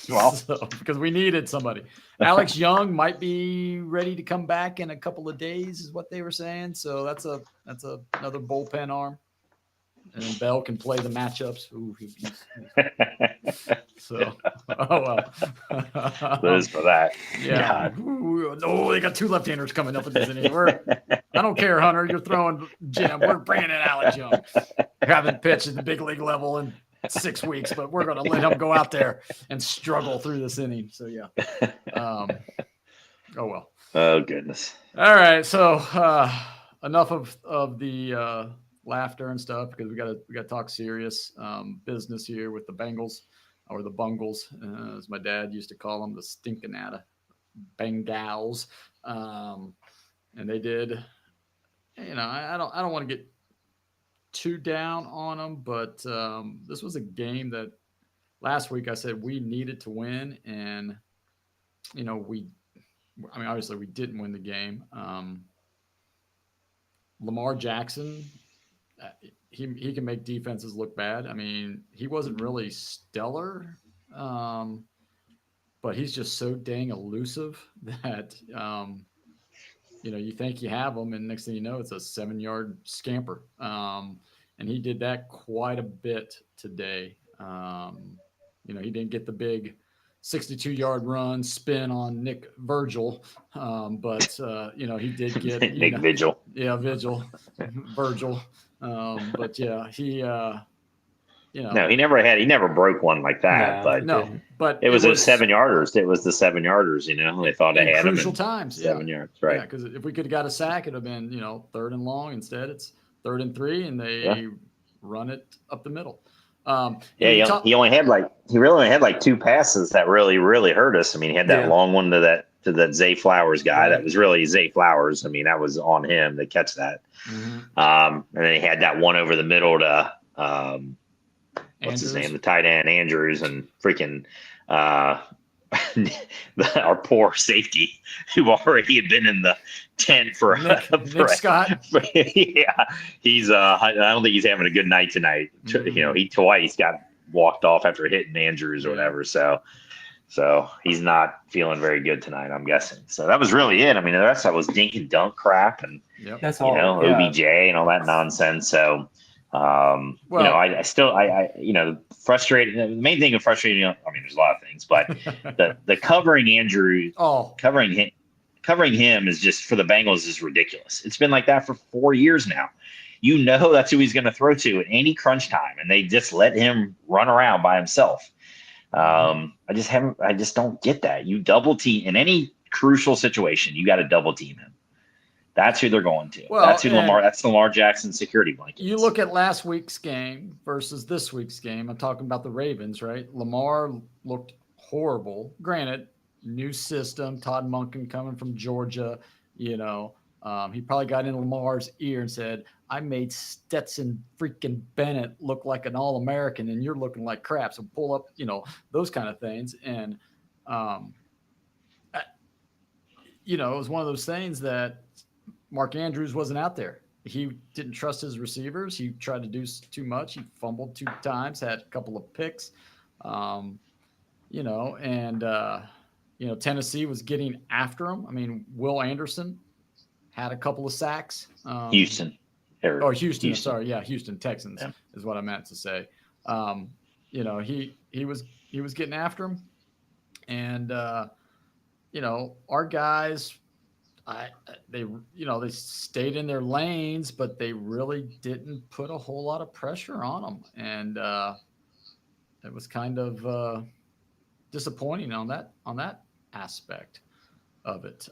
S3: Well,
S1: because we needed somebody. Alex Young might be ready to come back in a couple of days, is what they were saying. So that's another bullpen arm. And then Bell can play the matchups. Ooh, so,
S3: Liz for that.
S1: Yeah. No, they got 2 left-handers coming up in this inning. I don't care, Hunter. You're throwing Jim. We're bringing in Alex Young. Haven't pitched at the big league level in 6 weeks, but we're going to let him go out there and struggle through this inning. So, yeah. Oh, well.
S3: Oh, goodness.
S1: All right. So, enough of the laughter and stuff because we got to talk serious business here with the Bengals or the Bungles, as my dad used to call them, the Stinkanatti Bengals. And they did, I don't want to get too down on them, but this was a game that last week I said we needed to win, and obviously we didn't win the game. Lamar Jackson. He can make defenses look bad. I mean, he wasn't really stellar, but he's just so dang elusive that, you think you have him, and next thing you know, it's a 7-yard scamper. And he did that quite a bit today. He didn't get the big 62-yard run spin on Nick Virgil, but he did get
S3: Nick Vigil.
S1: Yeah, Virgil. But yeah, he
S3: No, he never broke one like that.
S1: But
S3: it was 7-yarders. It was the 7-yarders. They thought they had
S1: crucial times.
S3: 7 yards, right?
S1: Yeah, because if we could have got a sack, it'd have been 3rd and long. Instead, it's 3rd and 3, and they run it up the middle.
S3: He really only had 2 passes that really, really hurt us. I mean, he had that long one to that Zay Flowers guy. Right. That was really Zay Flowers. I mean, that was on him to catch that. Mm-hmm. And then he had that one over the middle to what's his name, the tight end Andrews, and freaking our poor safety who already had been in the tent for
S1: Nick Scott.
S3: Yeah, he's I don't think he's having a good night tonight. Mm-hmm. He twice got walked off after hitting Andrews or whatever. So he's not feeling very good tonight, I'm guessing. So that was really it. I mean, the rest of that was dink and dunk crap and
S2: that's all.
S3: OBJ and all that nonsense. So I still frustrated. The main thing of frustrating, I mean, there's a lot of things, but the covering Andrew, covering him is just for the Bengals is ridiculous. It's been like that for 4 years now. That's who he's going to throw to at any crunch time, and they just let him run around by himself. I just don't get that. You double team in any crucial situation. You got to double team him. That's who they're going to.
S1: Well,
S3: that's the Lamar Jackson security blanket.
S1: You look at last week's game versus this week's game. I'm talking about the Ravens, right? Lamar looked horrible. Granted, new system, Todd Monken coming from Georgia, He probably got in Lamar's ear and said, I made Stetson freaking Bennett look like an All-American and you're looking like crap. So pull up, those kind of things. And, it was one of those things that Mark Andrews wasn't out there. He didn't trust his receivers. He tried to do too much. He fumbled 2 times, had a couple of picks, Tennessee was getting after him. I mean, Will Anderson had a couple of sacks.
S3: Houston.
S1: Houston. Sorry. Yeah. Houston Texans is what I meant to say. He was getting after him, and, our guys, they stayed in their lanes, but they really didn't put a whole lot of pressure on them. And, it was kind of, disappointing on that aspect of it.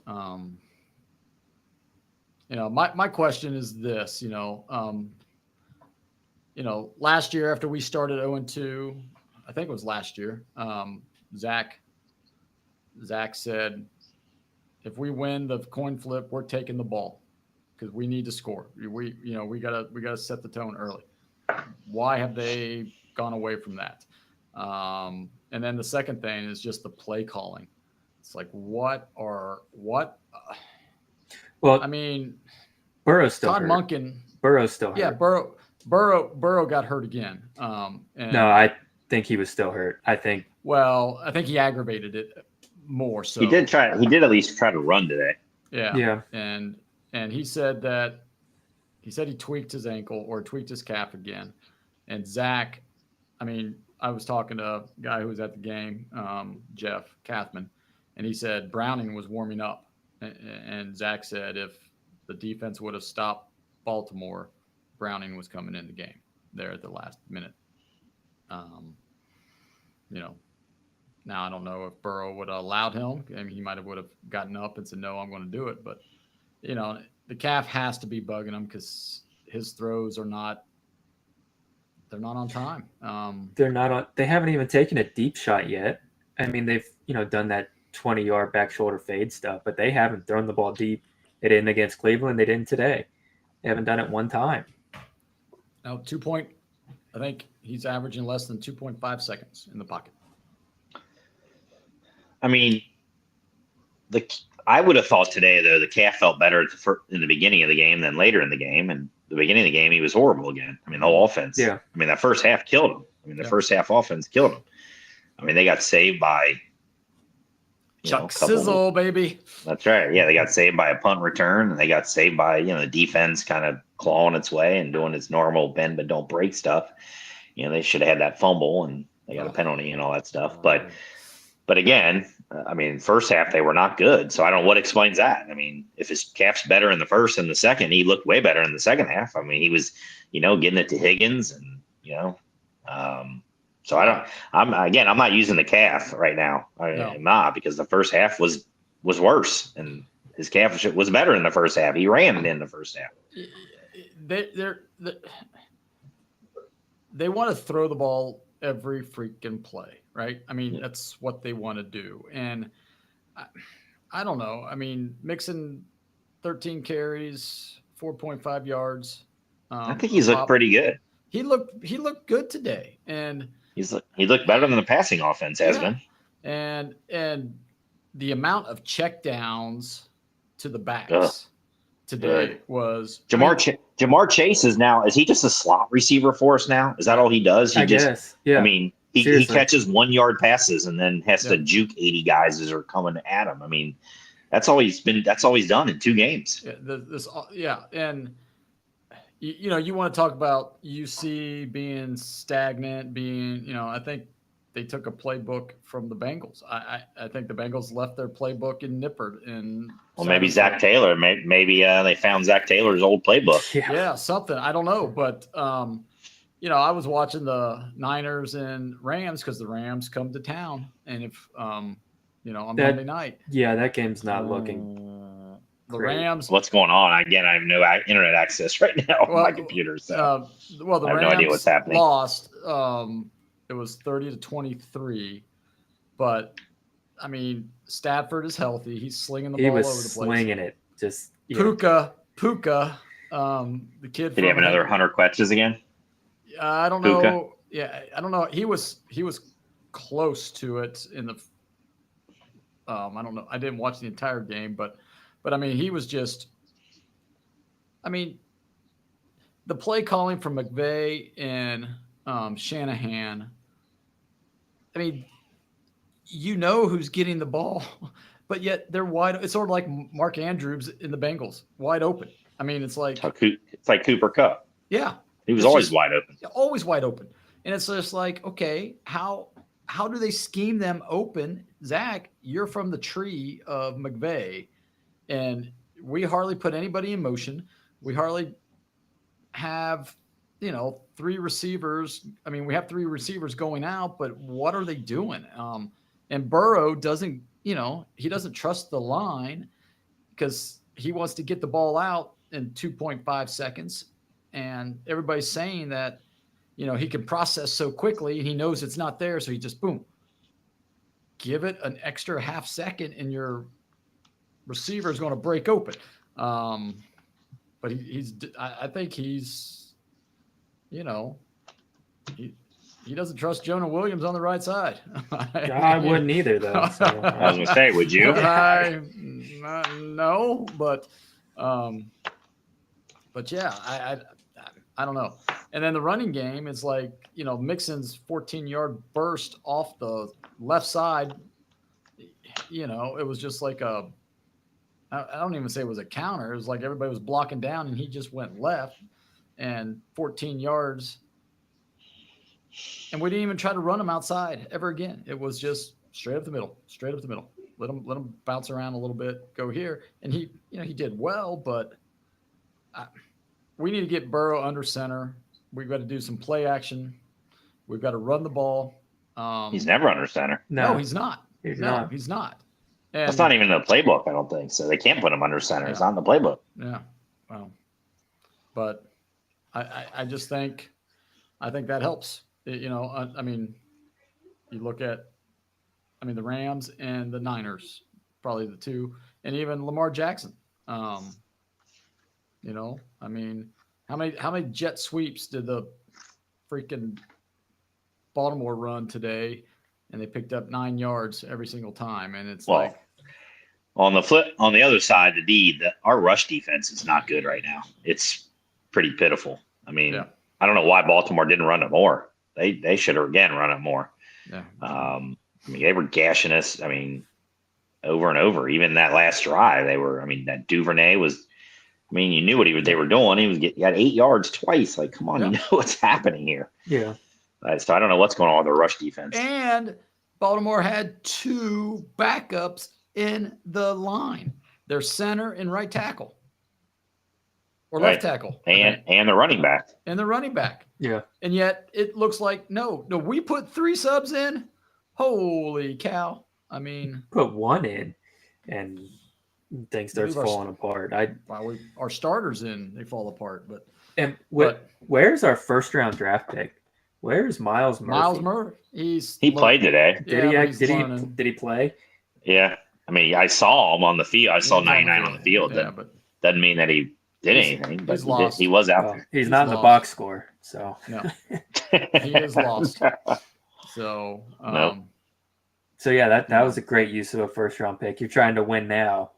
S1: My question is this, last year after we started 0-2, I think it was last year, Zach said, if we win the coin flip, we're taking the ball because we need to score. We gotta set the tone early. Why have they gone away from that? And then the second thing is just the play calling. It's like, what?
S2: Well,
S1: I mean,
S2: Burrow's still
S1: Todd
S2: hurt.
S1: Monken.
S2: Burrow's still hurt.
S1: Yeah, Burrow got hurt again.
S2: No, I think he was still hurt. I think
S1: he aggravated it more. So
S3: he did at least try to run today.
S1: Yeah. And he said he tweaked his ankle or tweaked his calf again. And Zach, I mean, I was talking to a guy who was at the game, Jeff Kathman, and he said Browning was warming up. And Zach said if the defense would have stopped Baltimore, Browning was coming in the game there at the last minute. Now I don't know if Burrow would have allowed him. I mean, he would have gotten up and said, no, I'm going to do it. But, the calf has to be bugging him because his throws they're not on time.
S2: They haven't even taken a deep shot yet. I mean, they've, done that 20-yard back shoulder fade stuff, but they haven't thrown the ball deep. They didn't against Cleveland. They didn't today. They haven't done it one time.
S1: Now, I think he's averaging less than 2.5 seconds in the pocket.
S3: I mean, I would have thought today, though, the calf felt better in the beginning of the game than later in the game. And the beginning of the game, he was horrible again. I mean, the whole offense.
S2: Yeah.
S3: I mean, that first half killed him. I mean, the first half offense killed him. I mean, they got saved by
S1: Chuck Sizzle, baby.
S3: That's right. Yeah, they got saved by a punt return, and they got saved by the defense kind of clawing its way and doing its normal bend but don't break stuff. They should have had that fumble, and they got a penalty and all that stuff. But again, I mean, first half they were not good. So I don't know what explains that. I mean, if his calf's better in the first and the second, he looked way better in the second half. I mean, he was, getting it to Higgins and, so I'm not using the calf right now. I'm not, because the first half was worse and his calf was better in the first half. He ran in the first half.
S1: They want to throw the ball every freaking play, right? I mean, that's what they want to do. And I don't know. I mean, Mixon, 13 carries, 4.5 yards.
S3: I think he's looked pretty good.
S1: He looked good today. And
S3: he looked better than the passing offense has been.
S1: And the amount of checkdowns to the backs today was
S3: Jamar Chase is he just a slot receiver for us now? Is that all he does? I guess. Yeah. I mean, he catches 1-yard passes and then has to juke 80 guys as they're coming at him. I mean, that's all he's done in 2 games.
S1: And you want to talk about UC being stagnant, I think they took a playbook from the Bengals. I think the Bengals left their playbook in Nippert.
S3: Maybe Zach Taylor. Maybe they found Zach Taylor's old playbook.
S1: Yeah, something. I don't know. But, I was watching the Niners and Rams because the Rams come to town. And if, on Monday night.
S2: Yeah, that game's not looking
S1: the Rams.
S3: What's going on? Again, I have no internet access right now on my computer. So
S1: the
S3: I have
S1: Rams
S3: no idea what's happening.
S1: Lost. It was 30-23, but I mean, Stafford is healthy. He's slinging the ball over the place.
S2: He was slinging it just
S1: Puka, the kid.
S3: Did he have another 100 catches again?
S1: I don't
S3: Puka?
S1: know. Yeah, I don't know. He was close to it in the. I don't know. I didn't watch the entire game, but I mean, he was just. I mean, the play calling from McVay and Shanahan. I mean, you know who's getting the ball, but yet they're wide. It's sort of like Mark Andrews in the Bengals, wide open. I mean, it's like
S3: Cooper Kupp.
S1: Yeah,
S3: he was always wide open.
S1: Always wide open, and it's just like, okay, how do they scheme them open? Zach, you're from the tree of McVay, and we hardly put anybody in motion. We hardly have, three receivers. I mean, we have three receivers going out, but what are they doing? And Burrow doesn't, he doesn't trust the line because he wants to get the ball out in 2.5 seconds. And everybody's saying that, he can process so quickly and he knows it's not there. So he just, boom, give it an extra half second and your receiver is going to break open. But I think he's, he doesn't trust Jonah Williams on the right side.
S2: I wouldn't either, though. So.
S3: I was going to say, would you?
S1: No, but yeah, I don't know. And then the running game is like, Mixon's 14-yard burst off the left side. It was just like I don't even say it was a counter. It was like everybody was blocking down and he just went left and 14 yards. And we didn't even try to run him outside ever again. It was just straight up the middle. Let him bounce around a little bit, go here. And he did well, but we need to get Burrow under center. We've got to do some play action. We've got to run the ball.
S3: He's never under center.
S1: No, he's not. He's not. And
S3: that's not even in the playbook, I don't think. So they can't put him under center.
S1: Yeah.
S3: It's not in the playbook.
S1: Yeah. Well, but I just think that helps. I mean, you look at, the Rams and the Niners, probably the two, and even Lamar Jackson. How many jet sweeps did the freaking Baltimore run today? And they picked up 9 yards every single time. And it's
S3: on the other side, our rush defense is not good right now. It's pretty pitiful. I mean, yeah. I don't know why Baltimore didn't run it more. They should have again run it more.
S1: Yeah.
S3: They were gashing us. Over and over. Even that last drive, that Duvernay was. You knew what they were doing. He got 8 yards twice. Like, come on, You know what's happening here.
S2: Yeah.
S3: So I don't know what's going on with the rush defense.
S1: And Baltimore had 2 backups in the line. Their center and right tackle. Or left tackle.
S3: And the running back.
S1: And the running back.
S2: Yeah.
S1: And yet it looks like, no, we put 3 subs in. Holy cow.
S2: Put 1 in and things starts falling apart.
S1: Our starters in, they fall apart.
S2: Where's our first round draft pick? Where's Miles Murphy?
S1: Miles Murphy.
S3: He played today.
S2: Did he play?
S3: Yeah. I saw him on the field. I saw 99 on the field.
S1: Yeah, but
S3: doesn't mean that he did anything. But he was out there.
S2: He's not in the box score. So
S1: no, he is lost. So
S3: nope.
S2: So yeah, that was a great use of a first round pick. You're trying to win now,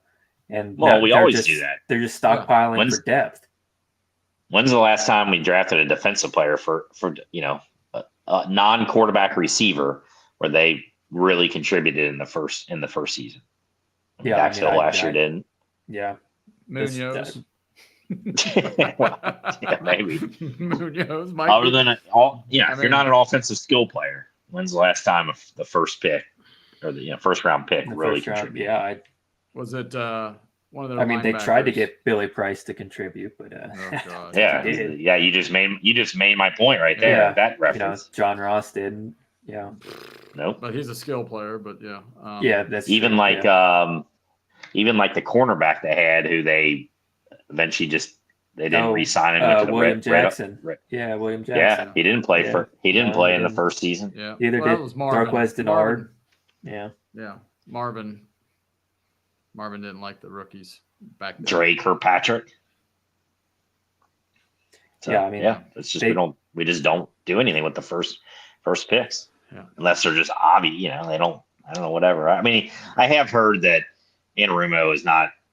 S2: and
S3: we always do that.
S2: They're just stockpiling for depth.
S3: When's the last time we drafted a defensive player for a non-quarterback receiver where they really contributed in the first season? Daxville last year didn't.
S2: Yeah,
S1: Munoz.
S3: Maybe
S1: Munoz.
S3: Other than if you're not an offensive skill player, when's the last time the first pick or the first round pick really contributed?
S1: Was it one of their?
S2: They tried to get Billy Price to contribute, but
S3: you just made my point right there.
S2: Yeah,
S3: that reference.
S2: John Ross didn't. Yeah,
S3: nope.
S1: But he's a skill player. But
S2: that's
S3: even
S2: true,
S3: like even like the cornerback they had, who they eventually they didn't re-sign him.
S2: William Jackson. William Jackson.
S3: Yeah, he didn't play play in the first season.
S1: Yeah,
S2: either did Darquez Denard.
S1: Yeah, Marvin didn't like the rookies. back then.
S3: Dre Kirkpatrick. So,
S2: Yeah, I mean,
S3: it's just we just don't do anything with the first picks.
S1: Yeah.
S3: Unless they're just obvious, they don't. I don't know, whatever. I mean, I have heard that Anarumo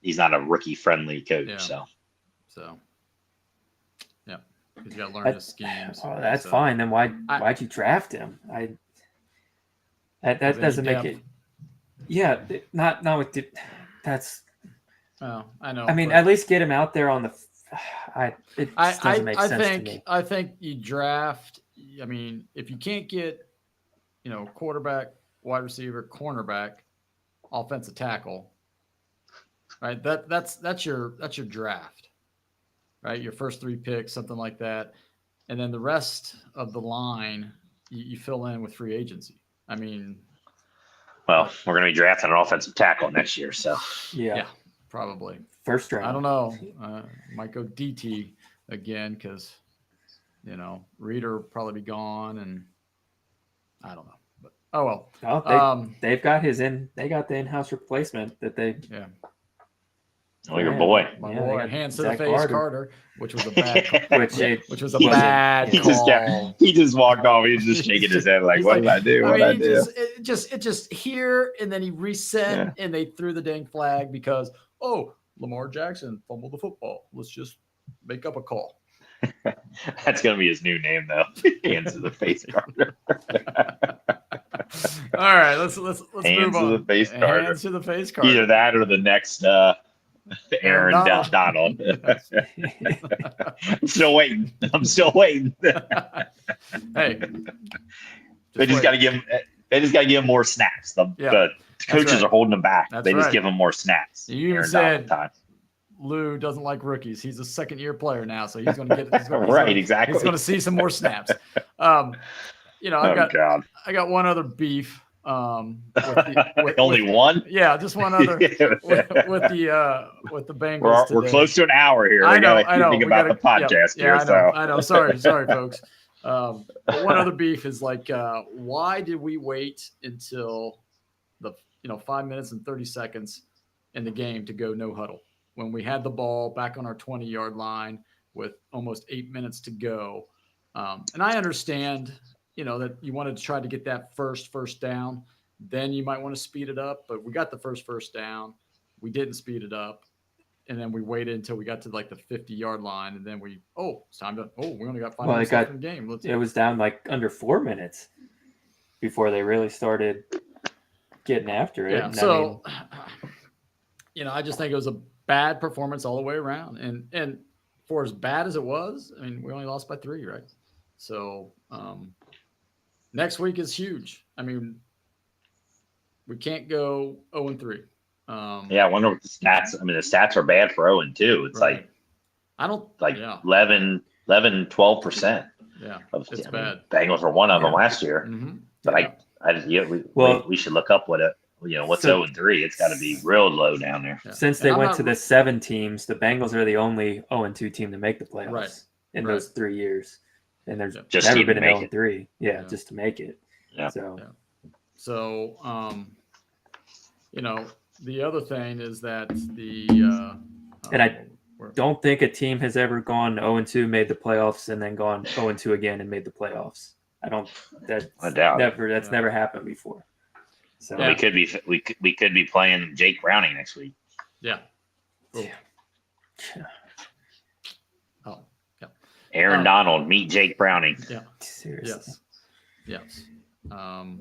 S3: he's not a rookie friendly coach.
S1: Yeah.
S3: So
S1: yeah, because you got to learn his schemes.
S2: Oh, that's fine. Then why'd you draft him? That doesn't make it. Yeah, not with that's.
S1: Oh, I know.
S2: I mean, at least get him out there on the. It just doesn't make sense to me.
S1: I think you draft. I mean, if you can't get, quarterback, wide receiver, cornerback, offensive tackle, right? That's your draft, right? Your first 3 picks, something like that, and then the rest of the line you fill in with free agency. I mean,
S3: well, we're going to be drafting an offensive tackle next year, so
S1: yeah, probably
S2: first round.
S1: I don't know. Might go DT again because Reader will probably be gone, and I don't know. But oh well.
S2: Oh, they've got they got the in-house replacement that they.
S1: Yeah.
S3: Oh, your boy.
S1: My boy, hands to the face, Carter, which was a bad which was a
S3: he
S1: bad call.
S3: He just walked off. He was just shaking his head like, what did I do? What did I do?
S1: It just here, and then he reset, and they threw the dang flag because, Lamar Jackson fumbled the football. Let's just make up a call.
S3: That's going to be his new name, though. Hands to the face, Carter.
S1: All right, let's move on.
S3: Hands to the face, Carter.
S1: Hands to the face, Carter.
S3: Either that or the next Aaron Donald. I'm still waiting.
S1: Hey,
S3: they just got to give him more snaps. The coaches are holding him back. They just give him more snaps.
S1: You even said Lou doesn't like rookies. He's a second-year player now, so he's going to get
S3: it. Exactly.
S1: He's going to see some more snaps. I got one other beef.
S3: Only one?
S1: Yeah, just one other with the Bengals.
S3: We're close to an hour here.
S1: I know.
S3: Think about the podcast here.
S1: I know. Sorry, folks. But one other beef is why did we wait until the 5 minutes and 30 seconds in the game to go no huddle when we had the ball back on our 20-yard line with almost 8 minutes to go? And I understand, that you wanted to try to get that first down, then you might want to speed it up. But we got the first down. We didn't speed it up. And then we waited until we got to the 50-yard line. And then it's time to, we only got 5 minutes left in the game. It
S2: was down under 4 minutes before they really started getting after it.
S1: Yeah.
S2: And
S1: so, I just think it was a bad performance all the way around. And for as bad as it was, I mean, we only lost by 3, right? So, next week is huge. I mean, we can't go 0-3.
S3: I wonder what the stats. I mean, the stats are bad for 0-2. It's
S1: right. I don't
S3: 11, 12%.
S1: Yeah, it's bad.
S3: Bengals were one of them last year, but we should look up what's 0-3. It's got to be real low down there.
S2: Yeah. Since they went to the 7 teams, the Bengals are the only 0-2 team to make the playoffs in those 3 years. And there's
S3: just
S2: never been an 0-3. Yeah, just to make it.
S3: Yeah.
S2: So,
S1: the other thing is that
S2: and I don't think a team has ever gone 0-2, made the playoffs, and then gone 0-2 again and made the playoffs. That's never happened before. So
S3: we could be playing Jake Browning next week.
S1: Yeah.
S2: Cool.
S1: Yeah.
S3: Aaron Donald, meet Jake Browning.
S2: Yeah. Seriously.
S1: Yes. All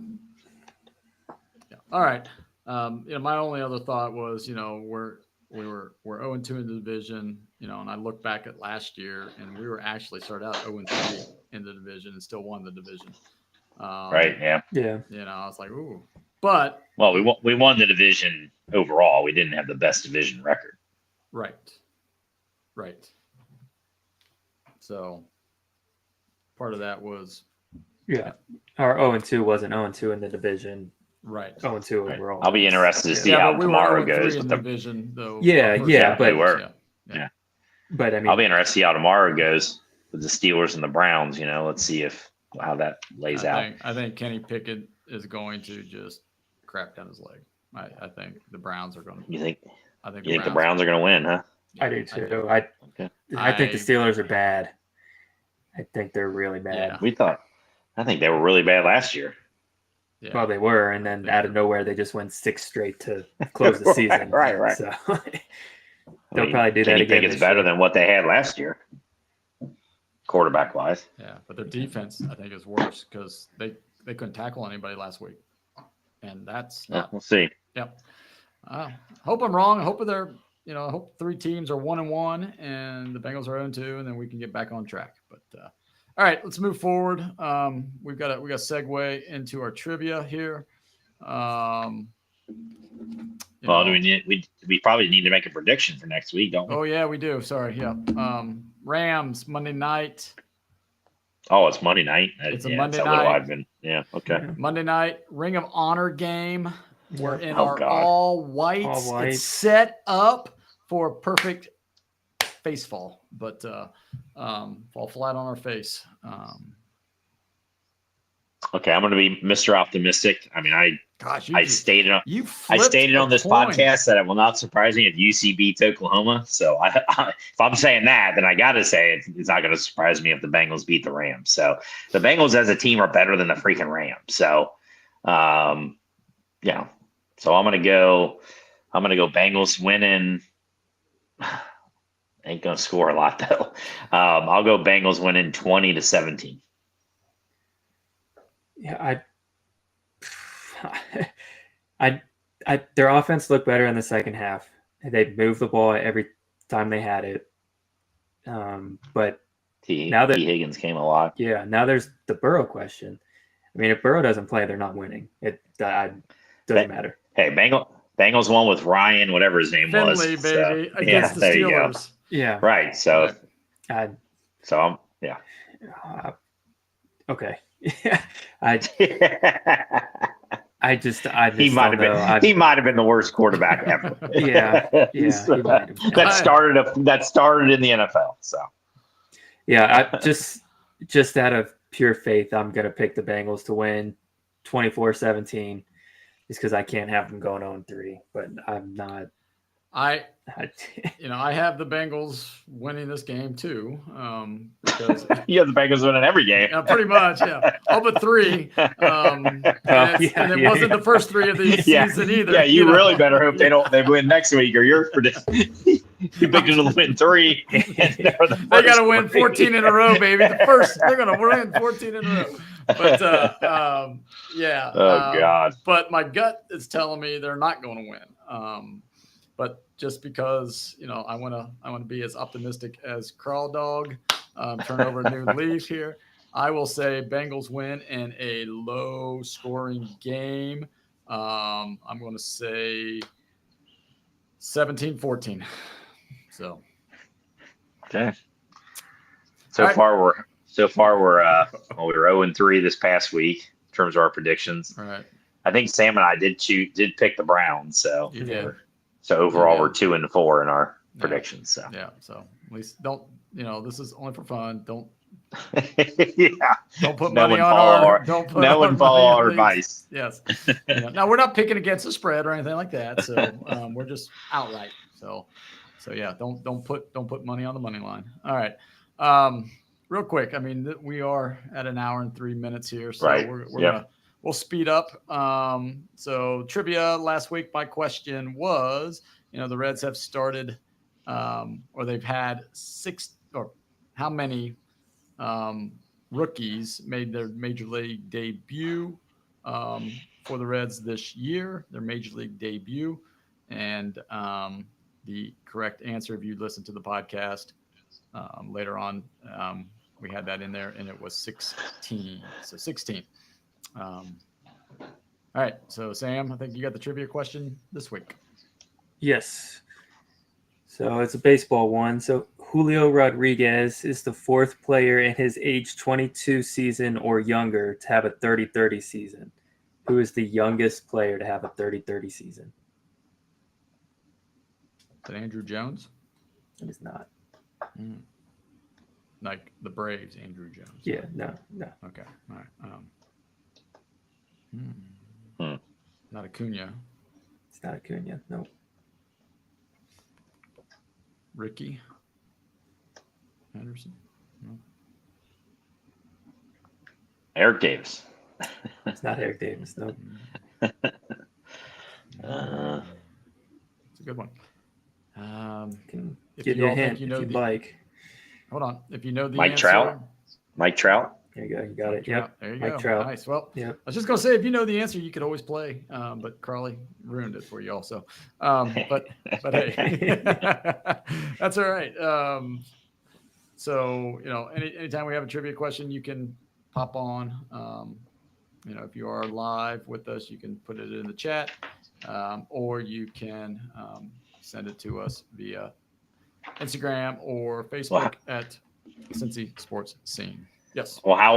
S1: right. My only other thought was, we're 0-2 in the division, and I look back at last year, and we were actually started out 0-3 in the division and still won the division.
S3: Right. Yeah.
S2: Yeah.
S1: I was like, ooh, but
S3: we won the division overall. We didn't have the best division record.
S1: Right. So part of that was
S2: our 0-2 wasn't 0-2 in the division.
S1: Right.
S2: 0-2 overall.
S3: I'll be interested to see how tomorrow goes
S1: with the division, though.
S2: But
S3: they were. Yeah.
S2: But I mean,
S3: I'll be interested to see how tomorrow goes with the Steelers and the Browns. Let's see how that lays out.
S1: I think Kenny Pickett is going to just crap down his leg. I think the Browns are going to.
S3: You think?
S1: I think
S3: You think the Browns are going to win, huh?
S2: I do too.
S3: Okay.
S2: I think the Steelers are bad. I think they're really bad.
S1: Yeah.
S3: I think they were really bad last year.
S1: Yeah.
S2: Well, they were, and then out of nowhere, they just went 6 straight to close the season.
S3: Right.
S2: So they'll probably do that
S3: you
S2: again.
S3: Think it's better than what they had last year, quarterback wise?
S1: Yeah, but their defense, I think, is worse because they couldn't tackle anybody last week, and that's not.
S3: We'll see.
S1: Yep. Hope I'm wrong. I hope they're. I hope 3 teams are 1-1 and the Bengals are 0-2, and then we can get back on track. But all right, let's move forward. We got to segue into our trivia here.
S3: Do we probably need to make a prediction for next week, don't we?
S1: Oh yeah, we do. Sorry, yeah. Rams Monday night.
S3: Oh, it's Monday night.
S1: It's a Monday night.
S3: I've been. Yeah. Okay.
S1: Monday night Ring of Honor game. We're in
S3: God.
S1: all whites.
S2: All white.
S1: It's set up for a perfect face fall, but fall flat on our face.
S3: Okay, I'm going to be Mr. Optimistic. I mean, I stated on this podcast that it will not surprise me if UC beats Oklahoma. So if I'm saying that, then I got to say it's not going to surprise me if the Bengals beat the Rams. So the Bengals as a team are better than the freaking Rams. So, yeah. So I'm going to go Bengals winning. Ain't going to score a lot though. I'll go Bengals winning 20-17.
S2: Yeah, their offense looked better in the second half. They'd move the ball every time they had it. But now that
S3: T. Higgins came a lot.
S2: Yeah, now there's the Burrow question. I mean, if Burrow doesn't play, they're not winning. It doesn't matter.
S3: Hey, Bengals won with Ryan, whatever his name was.
S1: Finley, baby, against the Steelers.
S2: Yeah.
S3: Right. So,
S2: okay. He
S3: might have been the worst quarterback ever. That started in the NFL. So,
S2: yeah, just out of pure faith, I'm gonna pick the Bengals to win 24-17. Just because I can't have them going 0-3, but I'm not.
S1: I have the Bengals winning this game too. Because
S3: you have the Bengals winning every game.
S1: Yeah, pretty much. Yeah, all but 3. And it wasn't the first 3 of the season either.
S3: Yeah, you really better hope they win next week, or you're predicting. You picked them to win 3. They
S1: got to win 14 in a row, baby. They're going to win 14 in a row. But yeah.
S3: Oh God.
S1: But my gut is telling me they're not going to win. But just because I want to be as optimistic as Crawl Dog, turn over a new leaf here. I will say Bengals win in a low-scoring game. I'm going to say 17-14. So.
S3: Okay. So far we're 0-3 this past week in terms of our predictions.
S1: All right.
S3: I think Sam and I did pick the Browns. So
S1: you did.
S3: So overall we're 2-4 in our predictions. So
S1: So at least don't this is only for fun. Don't
S3: yeah.
S1: Don't put money on our.
S3: No one follow our advice.
S1: Yes. Now we're not picking against the spread or anything like that. So we're just outright. So yeah. Don't put money on the money line. All right. Real quick. I mean, we are at an hour and 3 minutes here. So we'll speed up. So trivia last week. My question was, the Reds have started, or they've had 6 or how many rookies made their major league debut for the Reds this year, their major league debut. And the correct answer, if you listen to the podcast later on, we had that in there, and it was 16. So 16. All right. So Sam, I think you got the trivia question this week.
S2: Yes. So it's a baseball one. So Julio Rodriguez is the 4th player in his age 22 season or younger to have a 30-30 season. Who is the youngest player to have a 30-30 season?
S1: Is it Andrew Jones?
S2: It is not.
S1: Like the Braves, Andrew Jones.
S2: Yeah, no.
S1: Okay. All right. Not Acuna.
S2: It's not Acuna. No.
S1: Ricky Anderson. No.
S3: Eric Davis.
S2: It's not Eric Davis, no.
S1: It's a good one.
S2: Can
S1: If
S2: give
S1: you
S2: you a
S1: all think
S2: hint
S1: you
S2: if
S1: know
S2: you'd
S1: the-
S2: like.
S1: Hold on. If you know the
S3: Mike
S1: answer,
S3: Trout? Mike Trout.
S2: There you go. You got it.
S1: Trout.
S2: Yep.
S1: There you
S2: Mike
S1: go.
S2: Trout.
S1: Nice. Well,
S2: Yep.
S1: I was just gonna say, if you know the answer, you could always play. But Carly ruined it for you also. But hey, that's all right. So anytime we have a trivia question, you can pop on. If you are live with us, you can put it in the chat, or you can send it to us via Instagram or Facebook at Cincy Sports Scene. Yes.
S3: Well, how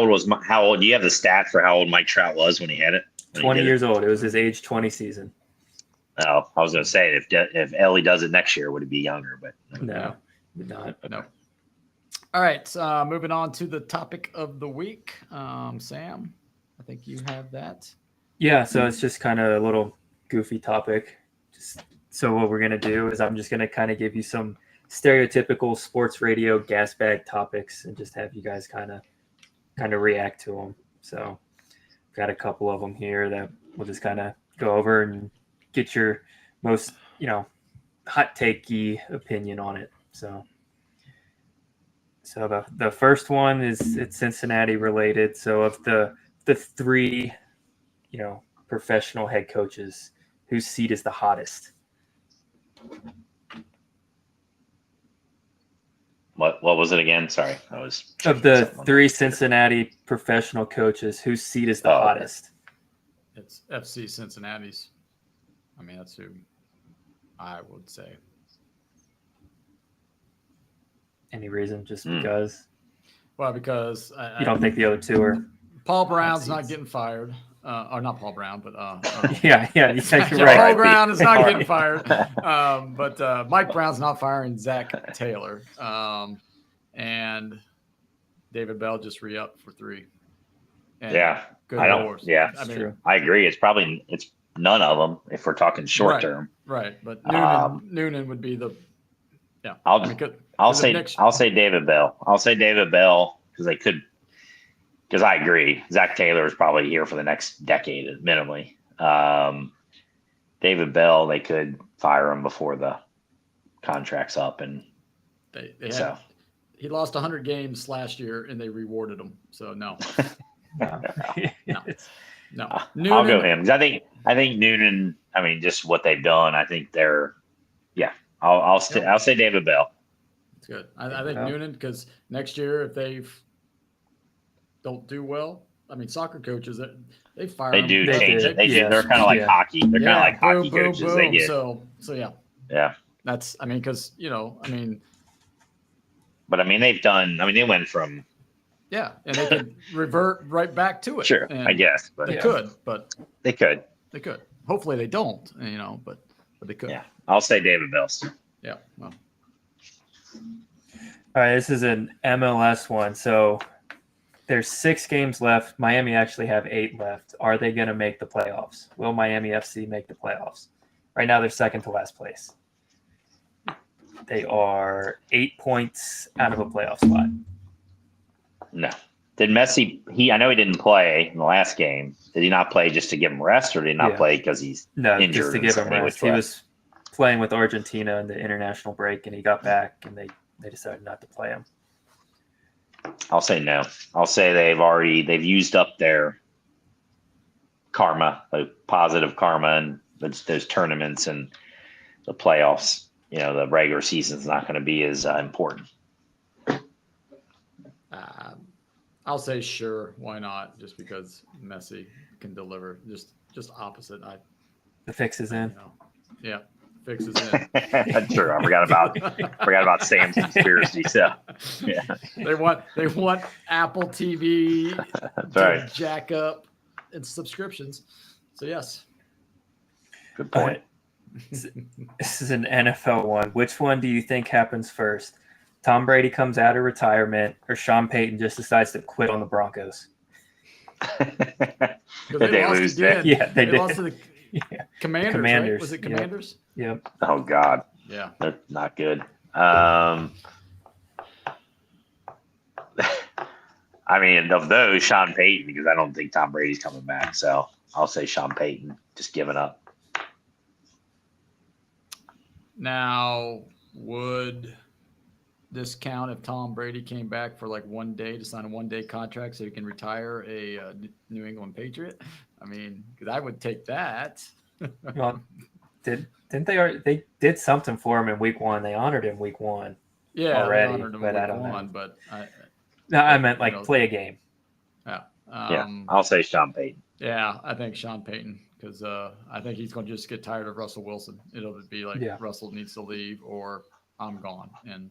S3: old? Do you have the stat for how old Mike Trout was when he had it?
S2: 20 years old. It was his age 20 season.
S3: Oh, I was going to say if Ellie does it next year, would it be younger? But
S2: No, did not.
S1: No. All right. Moving on to the topic of the week. Sam, I think you have that.
S2: Yeah, so it's just kind of a little goofy topic. So what we're going to do is I'm just going to kind of give you some stereotypical sports radio gas bag topics and just have you guys kind of react to them. So got a couple of them here that we'll just kind of go over and get your most, hot takey opinion on it. So the first one it's Cincinnati related. So of the three, professional head coaches, whose seat is the hottest?
S3: What was it again? Sorry, I was
S2: Of the three Cincinnati professional coaches, whose seat is the hottest?
S1: It's FC Cincinnati's. I mean, that's who I would say.
S2: Any reason? Just because?
S1: Well, because
S2: You don't think the other two are?
S1: Paul Brown's not getting fired. Or not Paul Brown, but
S2: Yeah, you're
S1: Paul
S2: right.
S1: Brown is not getting fired. But Mike Brown's not firing Zach Taylor. And David Bell just re-upped for 3. And good
S3: I don't.
S1: horse.
S3: Yeah,
S1: I mean,
S2: true.
S3: I agree. It's none of them if we're talking short term.
S1: Right, but Noonan would be the. Yeah,
S3: I'll say David Bell. I'll say David Bell because they could. Because I agree, Zach Taylor is probably here for the next decade minimally. David Bell, they could fire him before the contract's up, and
S1: he lost 100 games last year, and they rewarded him. So no. No.
S3: I'll go him because I think Noonan. I mean, just what they've done. I think they're. Yeah, I'll say David Bell.
S1: That's good. I think Noonan because next year if they don't do well, I mean, soccer coaches they fire.
S3: They
S1: them.
S3: do change it. They're kind of like hockey. They're kind of like hockey coaches.
S1: Boom.
S3: They get
S1: So yeah.
S3: Yeah.
S1: That's because
S3: But I mean, they've done. I mean, they went from.
S1: Yeah, and they could revert right back to it.
S3: Sure,
S1: and
S3: I guess, but
S1: they could, but
S3: they could.
S1: They could. Hopefully, they don't. But they could.
S3: Yeah, I'll say David Bell.
S1: Yeah. Well.
S2: All right, this is an MLS one. So there's 6 games left. Miami actually have 8 left. Are they going to make the playoffs? Will Miami FC make the playoffs? Right now, they're second to last place. They are 8 points out of a playoff spot.
S3: No. Did Messi? I know he didn't play in the last game. Did he not play just to give him rest, or did he not play because he's injured?
S2: Just to give him rest. He was playing with Argentina in the international break, and he got back, and they decided not to play him.
S3: I'll say no. I'll say they've used up their karma, the positive karma, and those tournaments and the playoffs. The regular season's not going to be as important.
S1: I'll say sure. Why not? Just because Messi can deliver. Just opposite.
S2: The fix is in.
S1: Yeah, fix is in.
S3: That's true. I forgot about Sam's conspiracy. So yeah,
S1: they want Apple TV to jack up its subscriptions. So yes.
S3: Good point.
S2: This is an NFL one. Which one do you think happens first? Tom Brady comes out of retirement, or Sean Payton just decides to quit on the Broncos?
S3: They lose again.
S2: Yeah, they did.
S1: Lost to the Commanders. Right? Was it Commanders?
S2: Yep.
S3: Oh God.
S1: Yeah.
S3: They're not good. I mean, of those, Sean Payton, because I don't think Tom Brady's coming back. So I'll say Sean Payton, just giving up.
S1: Now, would this count if Tom Brady came back for like 1 day to sign a 1-day contract so he can retire a New England Patriot? I mean, because I would take that.
S2: Well, didn't they did something for him in week 1? They honored him week 1.
S1: Yeah,
S2: already,
S1: they honored him
S2: but
S1: week
S2: I don't
S1: 1,
S2: know.
S1: but
S2: I meant like play a game.
S1: Yeah.
S3: I'll say Sean Payton.
S1: Yeah, I think Sean Payton, because I think he's going to just get tired of Russell Wilson. It'll be like Russell needs to leave or I'm gone. And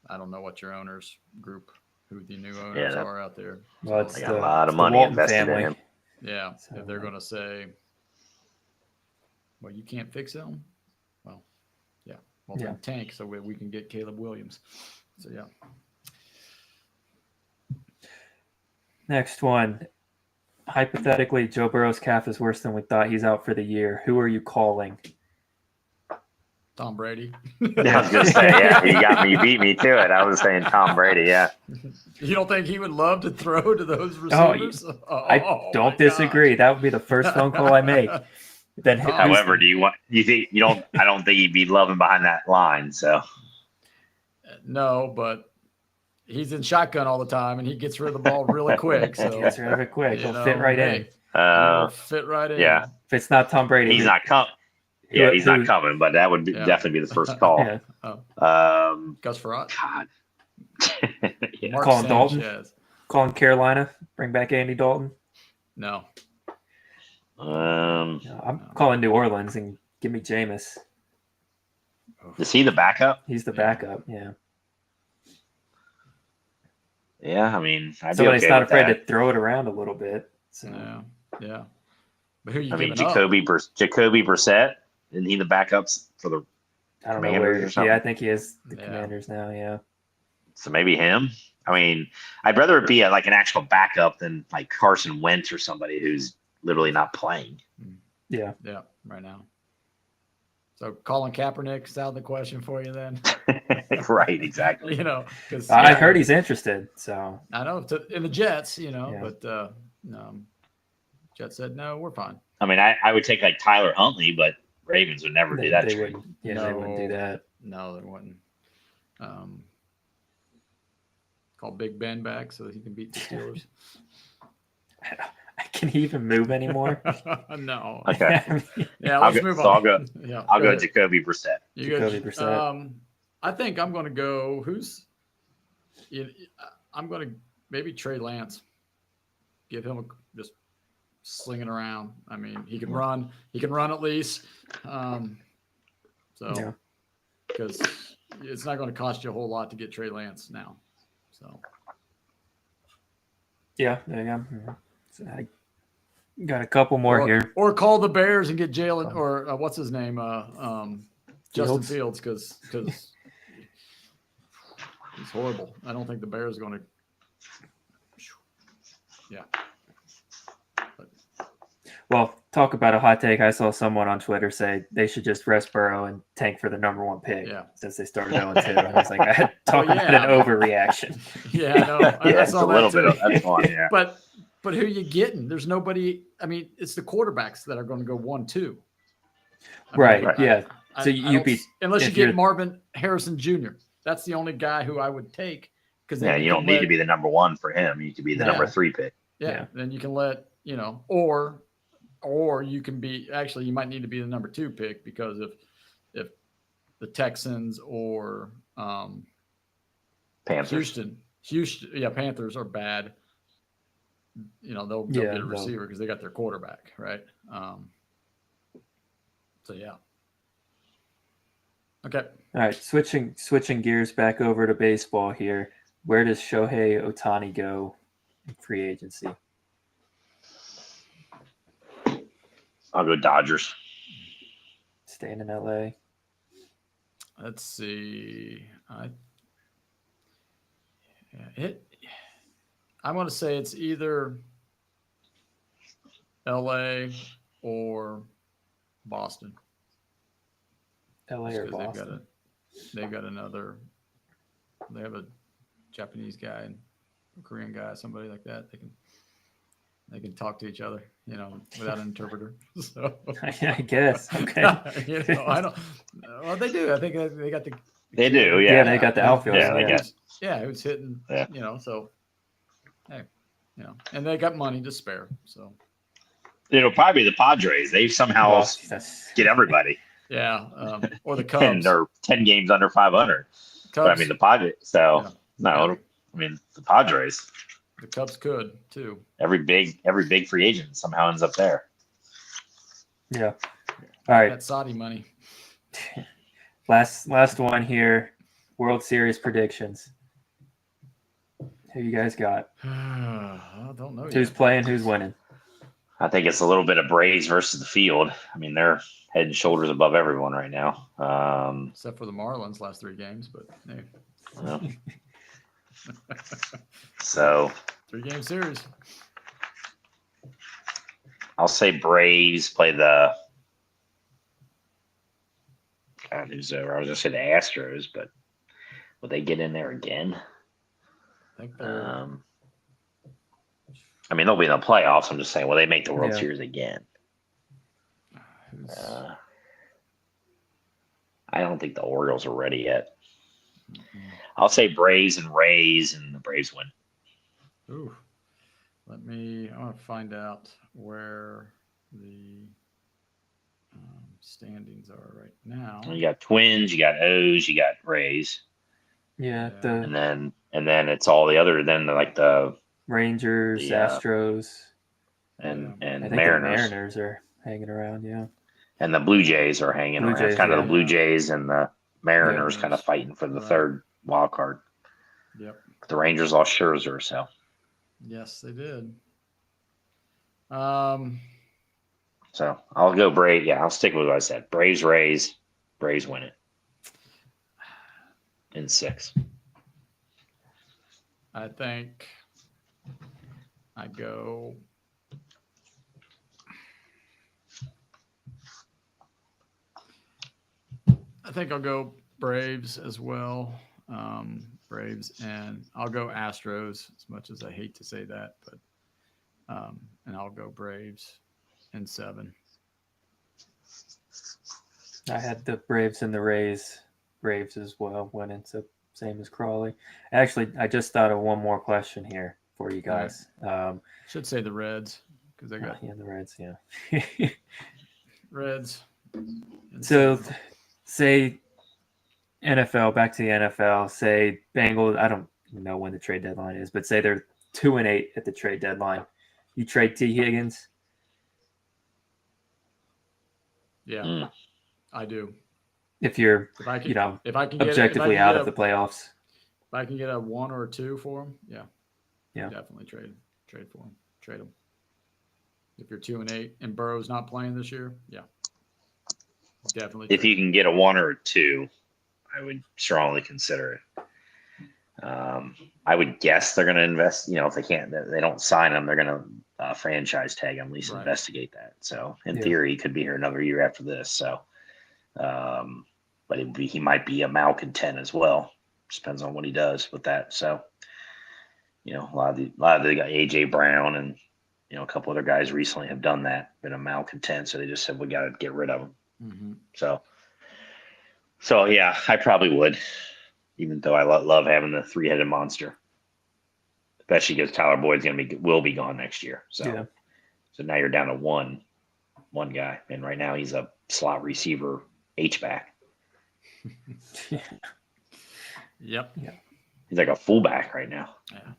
S1: I don't know what your owners group, who the new owners are out there.
S2: Well,
S3: they got a lot of money invested in him.
S1: Yeah, so if they're going to say, well, you can't fix him, well, then tank so we can get Caleb Williams. So, yeah.
S2: Next one. Hypothetically, Joe Burrow's calf is worse than we thought. He's out for the year. Who are you calling?
S1: Tom Brady.
S3: I was going to say, you beat me to it. I was saying Tom Brady, yeah.
S1: You don't think he would love to throw to those receivers?
S2: I don't disagree. That would be the first phone call I make. Then,
S3: however, I don't think he'd be loving behind that line. So,
S1: no, but he's in shotgun all the time, and he gets rid of the ball really quick. So
S2: he gets rid of it quick. He'll fit right in.
S1: Fit right in.
S3: Yeah.
S2: If it's not Tom Brady,
S3: he's not coming. Yeah, he's not coming, but that would definitely be the first call.
S1: Gus Frerotte.
S3: God.
S2: Calling Dalton. Calling Carolina. Bring back Andy Dalton.
S1: No.
S2: I'm calling New Orleans and give me Jameis.
S3: Is he the backup?
S2: He's the backup. Yeah.
S3: Yeah, I mean,
S2: somebody's not afraid to throw it around a little bit. So.
S1: Yeah. But who are you
S3: Jacoby Brissett, isn't he the backups for the
S2: I don't know where. Yeah, I think he is the Commanders now. Yeah.
S3: So maybe him. I mean, I'd rather it be like an actual backup than like Carson Wentz or somebody who's literally not playing.
S2: Yeah.
S1: Yeah. Right now. So Colin Kaepernick's out of the question for you then.
S3: Right. Exactly.
S1: Because
S2: I heard he's interested. So
S1: I know in the Jets, but Jets said no, we're fine.
S3: I mean, I would take like Tyler Huntley, but Ravens would never do that.
S2: They wouldn't do that.
S1: No, they wouldn't. Call Big Ben back so that he can beat the Steelers.
S2: Can he even move anymore?
S1: No.
S3: Okay.
S1: Let's move on.
S3: I'll go Jacoby Brissett.
S2: Jacoby Brissett.
S1: I think I'm going to go. I'm going to maybe Trey Lance. Give him just slinging around. I mean, he can run. He can run at least. Because it's not going to cost you a whole lot to get Trey Lance now. So.
S2: Yeah, there you go. So I got a couple more here.
S1: Or call the Bears and get Jalen or what's his name? Justin Fields because he's horrible. I don't think the Bears are going to. Yeah.
S2: Well, talk about a hot take. I saw someone on Twitter say they should just rest Burrow and tank for the number 1 pick since they started 0-2. And I was like, I had talking about an overreaction.
S1: Yeah, I know. I saw
S3: a little bit of that's fun, yeah.
S1: But who are you getting? There's nobody. I mean, it's the quarterbacks that are going to go 1-2.
S2: Right. Yeah. So
S1: unless you get Marvin Harrison Jr. That's the only guy who I would take. Because
S3: you don't need to be the number 1 for him. You could be the number 3 pick.
S1: Yeah. Then you can let or you can be actually you might need to be the number 2 pick because if the Texans or
S3: Panthers.
S1: Houston, Panthers are bad. They'll get a receiver because they got their quarterback, right? So yeah. Okay.
S2: All right, switching gears back over to baseball here. Where does Shohei Ohtani go in free agency?
S3: I'll go Dodgers.
S2: Staying in LA.
S1: Let's see. I want to say it's either LA or Boston.
S2: LA or Boston.
S1: they've got another. They have a Japanese guy and a Korean guy, somebody like that. They can talk to each other, without an interpreter. So
S2: I guess. Okay.
S1: I don't. Well, they do. I think they got the.
S3: They do,
S2: Yeah,
S3: yeah.
S2: they got the outfield.
S3: Yeah,
S1: who's hitting?
S3: Yeah.
S1: So hey, and they got money to spare. So
S3: It'll probably be the Padres. They somehow get everybody.
S1: Yeah, or the Cubs.
S3: And they're 10 games under 500.
S1: Cubs.
S3: But, I mean, the Padres. So,
S1: yeah.
S3: I mean, the Padres.
S1: The Cubs could, too.
S3: Every big free agent somehow ends up there.
S2: Yeah. All right.
S1: That Saudi money.
S2: Last one here. World Series predictions. Who you guys got?
S1: I don't know.
S2: Who's playing? Who's winning?
S3: I think it's a little bit of Braves versus the field. I mean, they're head and shoulders above everyone right now.
S1: Except for the Marlins last 3 games, but hey.
S3: Well. So
S1: 3-game series.
S3: I'll say Braves play the. God, who's over? I was gonna say the Astros, but will they get in there again?
S1: I think they're.
S3: I mean, they'll be in the playoffs. I'm just saying, will they make the World Series again? I don't think the Orioles are ready yet. Mm-hmm. I'll say Braves and Rays, and the Braves win.
S1: Ooh. I want to find out where the standings are right now.
S3: You got Twins, you got O's, you got Rays.
S2: Yeah.
S3: And then it's all the other. Then like the
S2: Rangers, Astros,
S3: and
S2: I think
S3: Mariners.
S2: The Mariners are hanging around. Yeah.
S3: And the Blue Jays are hanging around. It's kind of the Blue Jays and the Mariners kind of fighting for the third wild card.
S1: Yep.
S3: The Rangers lost Scherzer, so.
S1: Yes, they did.
S3: So I'll go Braves. Yeah, I'll stick with what I said. Braves, Rays. Braves win it. In 6.
S1: I think I go. I think I'll go Braves as well. Braves, and I'll go Astros, as much as I hate to say that, but and I'll go Braves in 7.
S2: I had the Braves and the Rays. Braves as well winning, so same as Crawley. Actually, I just thought of one more question here for you guys.
S1: Should say the Reds, because they got
S2: the Reds. Yeah.
S1: Reds.
S2: So, say NFL, back to the NFL. Say Bengals. I don't know when the trade deadline is, but say they're 2-8 at the trade deadline. You trade T. Higgins.
S1: Yeah, I do.
S2: If you're,
S1: if I can
S2: objectively out of the playoffs.
S1: If I can get a 1 or a 2 for him, yeah, definitely trade for him. Trade him. If you're 2-8 and Burrow's not playing this year, yeah, definitely.
S3: If you can get a 1 or a 2, I would strongly consider it. I would guess they're going to invest. If they can't, they don't sign him, they're going to franchise tag him. At least investigate that. So in theory, he could be here another year after this. So, but he might be a malcontent as well. Just depends on what he does with that. So, a lot of the AJ Brown and a couple other guys recently have done that, been a malcontent. So they just said we got to get rid of him.
S1: Mm-hmm.
S3: So yeah, I probably would, even though I love having the 3-headed monster. Especially because Tyler Boyd's will be gone next year. So now you're down to one guy, and right now he's a slot receiver H-back.
S1: Yep.
S3: He's like a fullback right now.
S1: Yeah.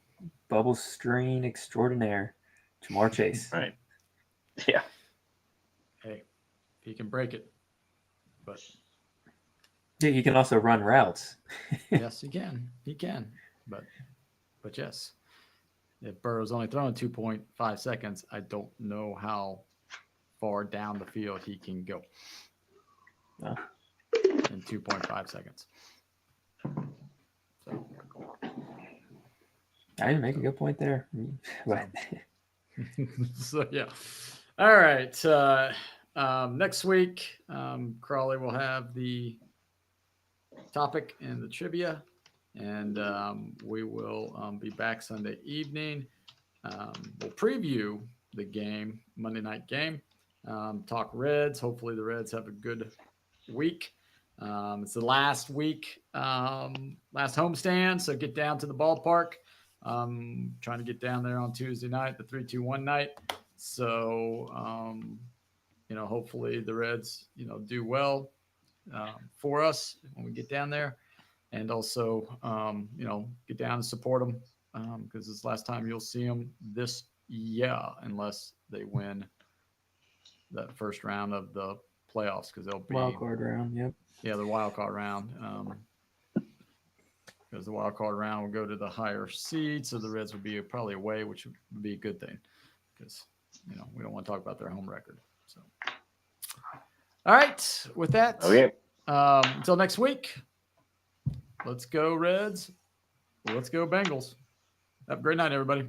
S2: Bubble screen extraordinaire, Jamar Chase.
S3: Right. Yeah.
S1: Hey, he can break it, but
S2: he can also run routes.
S1: Yes, he can. He can. But yes, if Burrow's only throwing 2.5 seconds, I don't know how far down the field he can go in 2.5 seconds. So
S2: I make a good point there.
S1: So yeah. All right. Next week, Crawley will have the topic in the trivia. And we will be back Sunday evening. We'll preview the game, Monday night game. Talk Reds. Hopefully the Reds have a good week. It's the last week, last homestand. So get down to the ballpark. Trying to get down there on Tuesday night, the 3-2-1 night. So, hopefully the Reds, do well for us when we get down there. And also, get down and support them because it's the last time you'll see them this year unless they win that first round of the playoffs because they'll be
S2: wild card round. Yep.
S1: Yeah, the wild card round. Because the wild card round will go to the higher seed, so the Reds would be probably away, which would be a good thing because we don't want to talk about their home record. So, all right, with that,
S3: Okay.
S1: Until next week. Let's go Reds. Let's go Bengals. Have a great night, everybody.